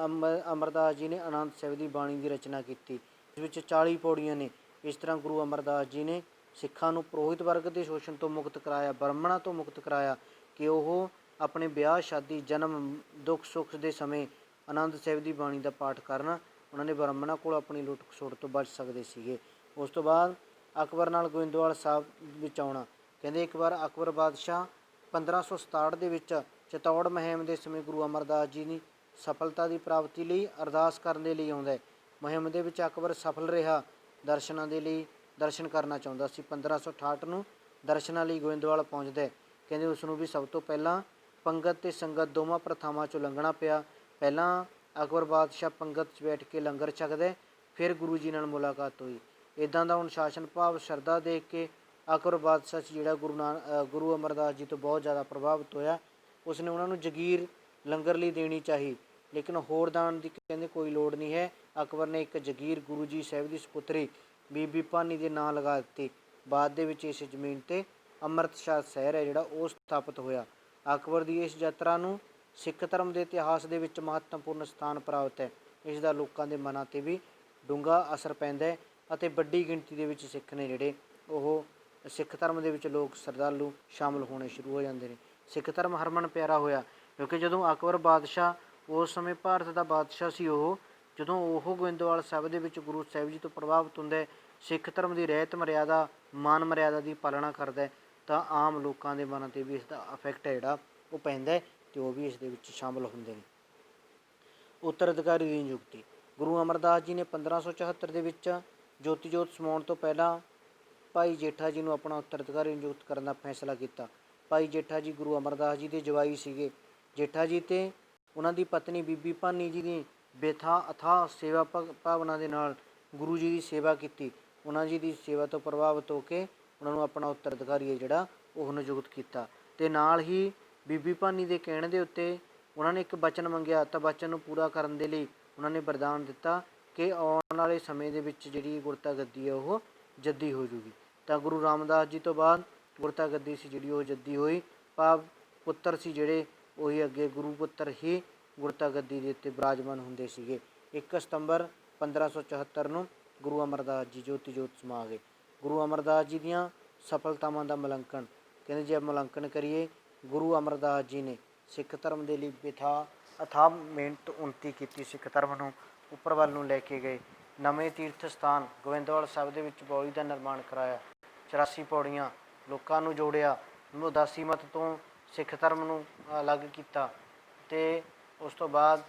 ਅਮਰਦਾਸ ਜੀ ਨੇ ਆਨੰਦ ਸਾਹਿਬ ਦੀ ਬਾਣੀ ਦੀ ਰਚਨਾ ਕੀਤੀ, ਇਸ ਵਿੱਚ 40 ਪੌੜੀਆਂ ਨੇ। ਇਸ ਤਰ੍ਹਾਂ ਗੁਰੂ ਅਮਰਦਾਸ ਜੀ ਨੇ ਸਿੱਖਾਂ ਨੂੰ ਪੁਰੋਹਿਤ ਵਰਗ ਦੇ ਸ਼ੋਸ਼ਣ ਤੋਂ ਮੁਕਤ ਕਰਾਇਆ, ਬ੍ਰਾਹਮਣਾਂ ਤੋਂ ਮੁਕਤ ਕਰਾਇਆ ਕਿ ਉਹ ਆਪਣੇ ਵਿਆਹ, ਸ਼ਾਦੀ, ਜਨਮ, ਦੁੱਖ ਸੁੱਖ ਦੇ ਸਮੇਂ ਆਨੰਦ ਸਾਹਿਬ ਦੀ ਬਾਣੀ ਦਾ ਪਾਠ ਕਰਨ। ਉਹਨਾਂ ਨੇ ਬ੍ਰਾਹਮਣਾਂ ਕੋਲ ਆਪਣੀ ਲੁੱਟ ਖਸੁੱਟ ਤੋਂ ਬਚ ਸਕਦੇ ਸੀਗੇ। ਉਸ ਤੋਂ ਬਾਅਦ ਅਕਬਰ ਨਾਲ ਗੋਇੰਦਵਾਲ ਸਾਹਿਬ ਵਿੱਚ ਆਉਣਾ। ਕਹਿੰਦੇ ਇੱਕ ਵਾਰ ਅਕਬਰ ਬਾਦਸ਼ਾਹ 1567 ਦੇ ਵਿੱਚ ਚਿਤੌੜ ਮੁਹਿੰਮ ਦੇ ਸਮੇਂ ਗੁਰੂ ਅਮਰਦਾਸ ਜੀ ਦੀ ਸਫਲਤਾ ਦੀ ਪ੍ਰਾਪਤੀ ਲਈ ਅਰਦਾਸ ਕਰਨ ਦੇ ਲਈ ਆਉਂਦਾ ਹੈ। ਮੁਹਿੰਮ ਦੇ ਵਿੱਚ ਅਕਬਰ ਸਫਲ ਰਿਹਾ ਦਰਸ਼ਨ ਕਰਨਾ ਚਾਹੁੰਦਾ ਸੀ। 1568 ਨੂੰ ਦਰਸ਼ਨਾਂ ਲਈ ਗੋਇੰਦਵਾਲ ਪਹੁੰਚਦਾ ਹੈ। ਕਹਿੰਦੇ ਉਸ ਨੂੰ ਵੀ ਸਭ ਤੋਂ ਪਹਿਲਾਂ ਪੰਗਤ ਅਤੇ ਸੰਗਤ ਦੋਵਾਂ ਪ੍ਰਥਾਵਾਂ 'ਚੋਂ ਲੰਘਣਾ ਪਿਆ। ਪਹਿਲਾਂ ਅਕਬਰ ਬਾਦਸ਼ਾਹ ਪੰਗਤ 'ਚ ਬੈਠ ਕੇ ਲੰਗਰ ਛਕਦਾ, ਫਿਰ ਗੁਰੂ ਜੀ ਨਾਲ ਮੁਲਾਕਾਤ ਹੋਈ। ਇੱਦਾਂ ਦਾ ਅਨੁਸ਼ਾਸਨ ਭਾਵ ਸ਼ਰਧਾ ਦੇਖ ਕੇ ਅਕਬਰ ਬਾਦਸ਼ਾਹ ਸੀ ਜਿਹੜਾ ਗੁਰੂ ਅਮਰਦਾਸ ਜੀ ਤੋਂ ਬਹੁਤ ਜ਼ਿਆਦਾ ਪ੍ਰਭਾਵਿਤ ਹੋਇਆ। ਉਸਨੇ ਉਹਨਾਂ ਨੂੰ ਜਗੀਰ ਲੰਗਰ ਲਈ ਦੇਣੀ ਚਾਹੀ, ਲੇਕਿਨ ਹੋਰ ਦਾਨ ਦੀ ਕਹਿੰਦੇ ਕੋਈ ਲੋੜ ਨਹੀਂ ਹੈ। ਅਕਬਰ ਨੇ ਇੱਕ ਜਗੀਰ ਗੁਰੂ ਜੀ ਸਾਹਿਬ ਦੀ ਸਪੁੱਤਰੀ ਬੀਬੀ ਭਾਨੀ ਦੇ ਨਾਂ ਲਗਾ ਦਿੱਤੀ। ਬਾਅਦ ਦੇ ਵਿੱਚ ਇਸ ਜ਼ਮੀਨ 'ਤੇ ਅੰਮ੍ਰਿਤਸਰ ਸ਼ਹਿਰ ਹੈ ਜਿਹੜਾ ਉਹ ਸਥਾਪਿਤ ਹੋਇਆ। ਅਕਬਰ ਦੀ ਇਸ ਯਾਤਰਾ ਨੂੰ ਸਿੱਖ ਧਰਮ ਦੇ ਇਤਿਹਾਸ ਦੇ ਵਿੱਚ ਮਹੱਤਵਪੂਰਨ ਸਥਾਨ ਪ੍ਰਾਪਤ ਹੈ। ਇਸ ਦਾ ਲੋਕਾਂ ਦੇ ਮਨਾਂ 'ਤੇ ਵੀ ਡੂੰਘਾ ਅਸਰ ਪੈਂਦਾ ਹੈ ਅਤੇ ਵੱਡੀ ਗਿਣਤੀ ਦੇ ਵਿੱਚ ਸਿੱਖ ਨੇ ਜਿਹੜੇ ਉਹ ਸਿੱਖ ਧਰਮ ਦੇ ਵਿੱਚ ਲੋਕ ਸ਼ਰਧਾਲੂ ਸ਼ਾਮਲ ਹੋਣੇ ਸ਼ੁਰੂ ਹੋ ਜਾਂਦੇ ਨੇ। ਸਿੱਖ ਧਰਮ ਹਰਮਨ ਪਿਆਰਾ ਹੋਇਆ ਕਿਉਂਕਿ ਜਦੋਂ ਅਕਬਰ ਬਾਦਸ਼ਾਹ ਉਸ ਸਮੇਂ ਭਾਰਤ ਦਾ ਬਾਦਸ਼ਾਹ ਸੀ, ਜਦੋਂ ਉਹ ਗੋਇੰਦਵਾਲ ਸਾਹਿਬ ਦੇ ਵਿੱਚ ਗੁਰੂ ਸਾਹਿਬ ਜੀ ਤੋਂ ਪ੍ਰਭਾਵਿਤ ਹੁੰਦਾ ਹੈ, ਸਿੱਖ ਧਰਮ ਦੀ ਰਹਿਤ ਮਰਿਆਦਾ ਮਾਨ ਮਰਿਆਦਾ ਦੀ ਪਾਲਣਾ ਕਰਦਾ ਹੈ, ਤਾਂ ਆਮ ਲੋਕਾਂ ਦੇ ਮਨਾਂ 'ਤੇ ਵੀ ਇਸ ਦਾ ਇਫੈਕਟ ਹੈ ਜਿਹੜਾ ਉਹ ਪੈਂਦਾ ਹੈ ਅਤੇ ਉਹ ਵੀ ਇਸ ਦੇ ਵਿੱਚ ਸ਼ਾਮਲ ਹੁੰਦੇ ਨੇ। ਉੱਤਰਾਧਿਕਾਰੀ ਦੀ ਨਿਯੁਕਤੀ। ਗੁਰੂ ਅਮਰਦਾਸ ਜੀ ਨੇ 1574 ਦੇ ਵਿੱਚ ਜੋਤੀ ਜੋਤ ਸਮਾਉਣ ਤੋਂ ਪਹਿਲਾਂ ਭਾਈ ਜੇਠਾ ਜੀ ਨੂੰ ਆਪਣਾ ਉੱਤਰਾਧਿਕਾਰੀ ਨਿਯੁਕਤ ਕਰਨ ਦਾ ਫੈਸਲਾ ਕੀਤਾ। ਭਾਈ ਜੇਠਾ ਜੀ ਗੁਰੂ ਅਮਰਦਾਸ ਜੀ ਦੇ ਜਵਾਈ ਸੀਗੇ। ਜੇਠਾ ਜੀ ਅਤੇ ਉਹਨਾਂ ਦੀ ਪਤਨੀ ਬੀਬੀ ਭਾਨੀ ਜੀ ਦੀ ਅਥਾਹ ਸੇਵਾ ਭਾਵਨਾ ਦੇ ਨਾਲ ਗੁਰੂ ਜੀ ਦੀ ਸੇਵਾ ਕੀਤੀ। ਉਹਨਾਂ ਜੀ ਦੀ ਸੇਵਾ ਤੋਂ ਪ੍ਰਭਾਵਿਤ ਹੋ ਕੇ ਉਹਨਾਂ ਨੂੰ ਆਪਣਾ ਉੱਤਰਾਧਿਕਾਰੀ ਹੈ ਜਿਹੜਾ ਉਹ ਨਿਯੁਕਤ ਕੀਤਾ। ਅਤੇ ਨਾਲ ਹੀ ਬੀਬੀ ਭਾਨੀ ਦੇ ਕਹਿਣ ਦੇ ਉੱਤੇ ਉਹਨਾਂ ਨੇ ਇੱਕ ਵਚਨ ਮੰਗਿਆ, ਤਾਂ ਵਚਨ ਨੂੰ ਪੂਰਾ ਕਰਨ ਦੇ ਲਈ ਉਹਨਾਂ ਨੇ ਵਰਦਾਨ ਦਿੱਤਾ ਕਿ ਆਉਣ ਵਾਲੇ ਸਮੇਂ ਦੇ ਵਿੱਚ ਜਿਹੜੀ ਗੁਰਤਾ ਗੱਦੀ ਹੈ ਉਹ ਜੱਦੀ ਹੋ ਜੂਗੀ। ਤਾਂ ਗੁਰੂ ਰਾਮਦਾਸ ਜੀ ਤੋਂ ਬਾਅਦ ਗੁਰਤਾ ਗੱਦੀ ਸੀ ਜਿਹੜੀ ਉਹ ਜੱਦੀ ਹੋਈ, ਭਾਵ ਪੁੱਤਰ ਸੀ ਜਿਹੜੇ ਉਹੀ ਅੱਗੇ ਗੁਰੂ ਪੁੱਤਰ ਹੀ ਗੁਰਤਾ ਗੱਦੀ ਦੇ ਉੱਤੇ ਬਿਰਾਜਮਾਨ ਹੁੰਦੇ ਸੀਗੇ। 1 ਸਤੰਬਰ 1574 ਨੂੰ ਗੁਰੂ ਅਮਰਦਾਸ ਜੀ ਜੋਤੀ ਜੋਤ ਸਮਾ ਗਏ। ਗੁਰੂ ਅਮਰਦਾਸ ਜੀ ਦੀਆਂ ਸਫਲਤਾਵਾਂ ਦਾ ਮੁਲਾਂਕਣ। ਕਹਿੰਦੇ ਜੇ ਮੁਲਾਂਕਣ ਕਰੀਏ, ਗੁਰੂ ਅਮਰਦਾਸ ਜੀ ਨੇ ਸਿੱਖ ਧਰਮ ਦੇ ਲਈ ਅਥਾਹ ਮਿਹਨਤ ਉੱਨਤੀ ਕੀਤੀ, ਸਿੱਖ ਧਰਮ ਨੂੰ ਉੱਪਰ ਵੱਲ ਨੂੰ ਲੈ ਕੇ ਗਏ। ਨਵੇਂ ਤੀਰਥ ਸਥਾਨ ਗੋਇੰਦਵਾਲ ਸਾਹਿਬ ਦੇ ਵਿੱਚ ਬੌਲੀ ਦਾ ਨਿਰਮਾਣ ਕਰਾਇਆ। 84 ਪੌੜੀਆਂ, ਲੋਕਾਂ ਨੂੰ ਜੋੜਿਆ, ਉਦਾਸੀ ਮਤ ਤੋਂ ਸਿੱਖ ਧਰਮ ਨੂੰ ਅਲੱਗ ਕੀਤਾ ਅਤੇ ਉਸ ਤੋਂ ਬਾਅਦ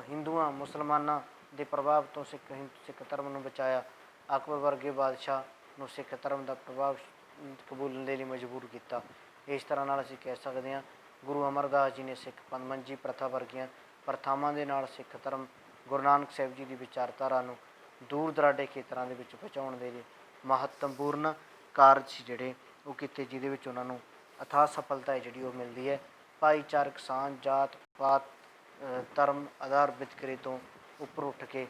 ਹਿੰਦੂਆਂ ਮੁਸਲਮਾਨਾਂ ਦੇ ਪ੍ਰਭਾਵ ਤੋਂ ਸਿੱਖ ਧਰਮ ਨੂੰ ਬਚਾਇਆ। ਅਕਬਰ ਵਰਗੇ ਬਾਦਸ਼ਾਹ ਨੂੰ ਸਿੱਖ ਧਰਮ ਦਾ ਪ੍ਰਭਾਵ ਕਬੂਲਣ ਦੇ ਲਈ ਮਜਬੂਰ ਕੀਤਾ। ਇਸ ਤਰ੍ਹਾਂ ਨਾਲ ਅਸੀਂ ਕਹਿ ਸਕਦੇ ਹਾਂ ਗੁਰੂ ਅਮਰਦਾਸ ਜੀ ਨੇ ਸਿੱਖ ਮੰਜੀ ਪ੍ਰਥਾ ਵਰਗੀਆਂ ਪ੍ਰਥਾਵਾਂ ਦੇ ਨਾਲ ਸਿੱਖ ਧਰਮ ਗੁਰੂ ਨਾਨਕ ਸਾਹਿਬ ਜੀ ਦੀ ਵਿਚਾਰਧਾਰਾ ਨੂੰ ਦੂਰ ਦਰਾਡੇ ਖੇਤਰਾਂ ਦੇ ਵਿੱਚ ਪਹੁੰਚਾਉਣ ਦੇ ਲਈ ਮਹੱਤਵਪੂਰਨ ਕਾਰਜ ਸੀ ਜਿਹੜੇ ਉਹ ਕੀਤੇ, ਜਿਹਦੇ ਵਿੱਚ ਉਹਨਾਂ ਨੂੰ ਅਥਾਹ ਸਫਲਤਾ ਹੈ ਜਿਹੜੀ ਉਹ ਮਿਲਦੀ ਹੈ। ਭਾਈਚਾਰਕ ਸਾਂਝ, ਜਾਤ ਪਾਤ, ਧਰਮ ਆਧਾਰ ਵਿਤਕਰੇ ਤੋਂ ਉੱਪਰ ਉੱਠ ਕੇ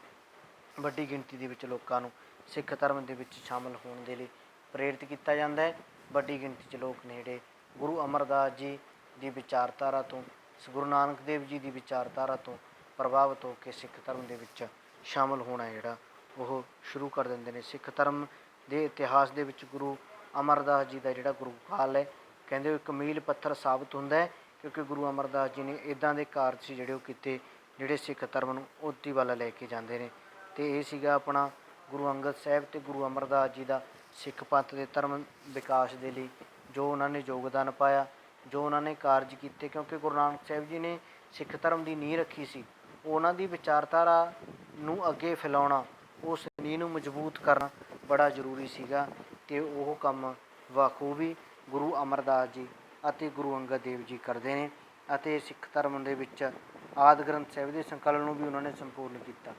ਵੱਡੀ ਗਿਣਤੀ ਦੇ ਵਿੱਚ ਲੋਕਾਂ ਨੂੰ ਸਿੱਖ ਧਰਮ ਦੇ ਵਿੱਚ ਸ਼ਾਮਲ ਹੋਣ ਦੇ ਲਈ ਪ੍ਰੇਰਿਤ ਕੀਤਾ ਜਾਂਦਾ ਹੈ। ਵੱਡੀ ਗਿਣਤੀ 'ਚ ਲੋਕ ਨੇ ਜਿਹੜੇ ਗੁਰੂ ਅਮਰਦਾਸ ਜੀ ਦੀ ਵਿਚਾਰਧਾਰਾ ਤੋਂ, ਗੁਰੂ ਨਾਨਕ ਦੇਵ ਜੀ ਦੀ ਵਿਚਾਰਧਾਰਾ ਤੋਂ ਪ੍ਰਭਾਵਿਤ ਹੋ ਕੇ ਸਿੱਖ ਧਰਮ ਦੇ ਵਿੱਚ ਸ਼ਾਮਲ ਹੋਣਾ ਜਿਹੜਾ ਉਹ ਸ਼ੁਰੂ ਕਰ ਦਿੰਦੇ ਨੇ। ਸਿੱਖ ਧਰਮ ਦੇ ਇਤਿਹਾਸ ਦੇ ਵਿੱਚ ਗੁਰੂ ਅਮਰਦਾਸ ਜੀ ਦਾ ਜਿਹੜਾ ਗੁਰੂ ਕਾਲ ਹੈ, ਕਹਿੰਦੇ ਉਹ ਇੱਕ ਮੀਲ ਪੱਥਰ ਸਾਬਤ ਹੁੰਦਾ ਹੈ, ਕਿਉਂਕਿ ਗੁਰੂ ਅਮਰਦਾਸ ਜੀ ਨੇ ਇੱਦਾਂ ਦੇ ਕਾਰਜ ਸੀ ਜਿਹੜੇ ਉਹ ਕੀਤੇ ਜਿਹੜੇ ਸਿੱਖ ਧਰਮ ਨੂੰ ਉੱਨਤੀ ਵੱਲ ਲੈ ਕੇ ਜਾਂਦੇ ਨੇ। ਅਤੇ ਇਹ ਸੀਗਾ ਆਪਣਾ ਗੁਰੂ ਅੰਗਦ ਸਾਹਿਬ ਅਤੇ ਗੁਰੂ ਅਮਰਦਾਸ ਜੀ ਦਾ ਸਿੱਖ ਪੰਥ ਦੇ ਧਰਮ ਵਿਕਾਸ ਦੇ ਲਈ ਜੋ ਉਹਨਾਂ ਨੇ ਯੋਗਦਾਨ ਪਾਇਆ, ਜੋ ਉਹਨਾਂ ਨੇ ਕਾਰਜ ਕੀਤੇ, ਕਿਉਂਕਿ ਗੁਰੂ ਨਾਨਕ ਸਾਹਿਬ ਜੀ ਨੇ ਸਿੱਖ ਧਰਮ ਦੀ ਨੀਂਹ ਰੱਖੀ ਸੀ। ਉਹਨਾਂ ਦੀ ਵਿਚਾਰਧਾਰਾ ਨੂੰ ਅੱਗੇ ਫੈਲਾਉਣਾ, ਉਸ ਨੀਂਹ ਨੂੰ ਮਜ਼ਬੂਤ ਕਰਨਾ ਬੜਾ ਜ਼ਰੂਰੀ ਸੀਗਾ ਅਤੇ ਉਹ ਕੰਮ ਬਾਖੂਬੀ ਗੁਰੂ ਅਮਰਦਾਸ ਜੀ ਅਤੇ ਗੁਰੂ ਅੰਗਦ ਦੇਵ ਜੀ ਕਰਦੇ ਨੇ। ਅਤੇ ਸਿੱਖ ਧਰਮ ਦੇ ਵਿੱਚ ਆਦਿ ਗ੍ਰੰਥ ਸਾਹਿਬ ਦੇ ਸੰਕਲਨ ਨੂੰ ਵੀ ਉਹਨਾਂ ਨੇ ਸੰਪੂਰਨ ਕੀਤਾ।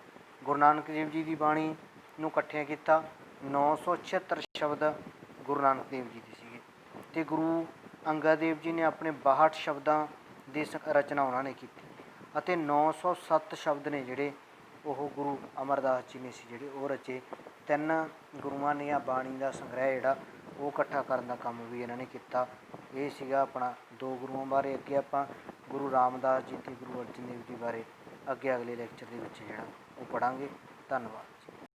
ਗੁਰੂ ਨਾਨਕ ਦੇਵ ਜੀ ਦੀ ਬਾਣੀ ਨੂੰ ਇਕੱਠਿਆਂ ਕੀਤਾ। 976 ਸ਼ਬਦ ਗੁਰੂ ਨਾਨਕ ਦੇਵ ਜੀ ਦੇ ਸੀਗੇ ਅਤੇ ਗੁਰੂ ਅੰਗਦ ਦੇਵ ਜੀ ਨੇ ਆਪਣੇ 62 ਸ਼ਬਦਾਂ ਦੀ ਰਚਨਾ ਉਹਨਾਂ ਨੇ ਕੀਤੀ ਅਤੇ 907 ਸ਼ਬਦ ਨੇ ਜਿਹੜੇ ਉਹ ਗੁਰੂ ਅਮਰਦਾਸ ਜੀ ਨੇ ਸੀ ਜਿਹੜੇ ਉਹ ਰਚੇ। 3 ਗੁਰੂਆਂ ਨੇ ਆ ਬਾਣੀ ਦਾ ਸੰਗ੍ਰਹਿ ਜਿਹੜਾ ਉਹ ਇਕੱਠਾ ਕਰਨ ਦਾ ਕੰਮ ਵੀ ਇਹਨਾਂ ਨੇ ਕੀਤਾ। ਇਹ ਸੀਗਾ ਆਪਣਾ 2 ਗੁਰੂਆਂ ਬਾਰੇ। ਅੱਗੇ ਆਪਾਂ ਗੁਰੂ ਰਾਮਦਾਸ ਜੀ ਅਤੇ ਗੁਰੂ ਅਰਜਨ ਦੇਵ ਜੀ ਬਾਰੇ ਅੱਗੇ ਅਗਲੇ ਲੈਕਚਰ ਦੇ ਵਿੱਚ ਜਿਹੜਾ ਉਹ ਪੜ੍ਹਾਂਗੇ। ਧੰਨਵਾਦ।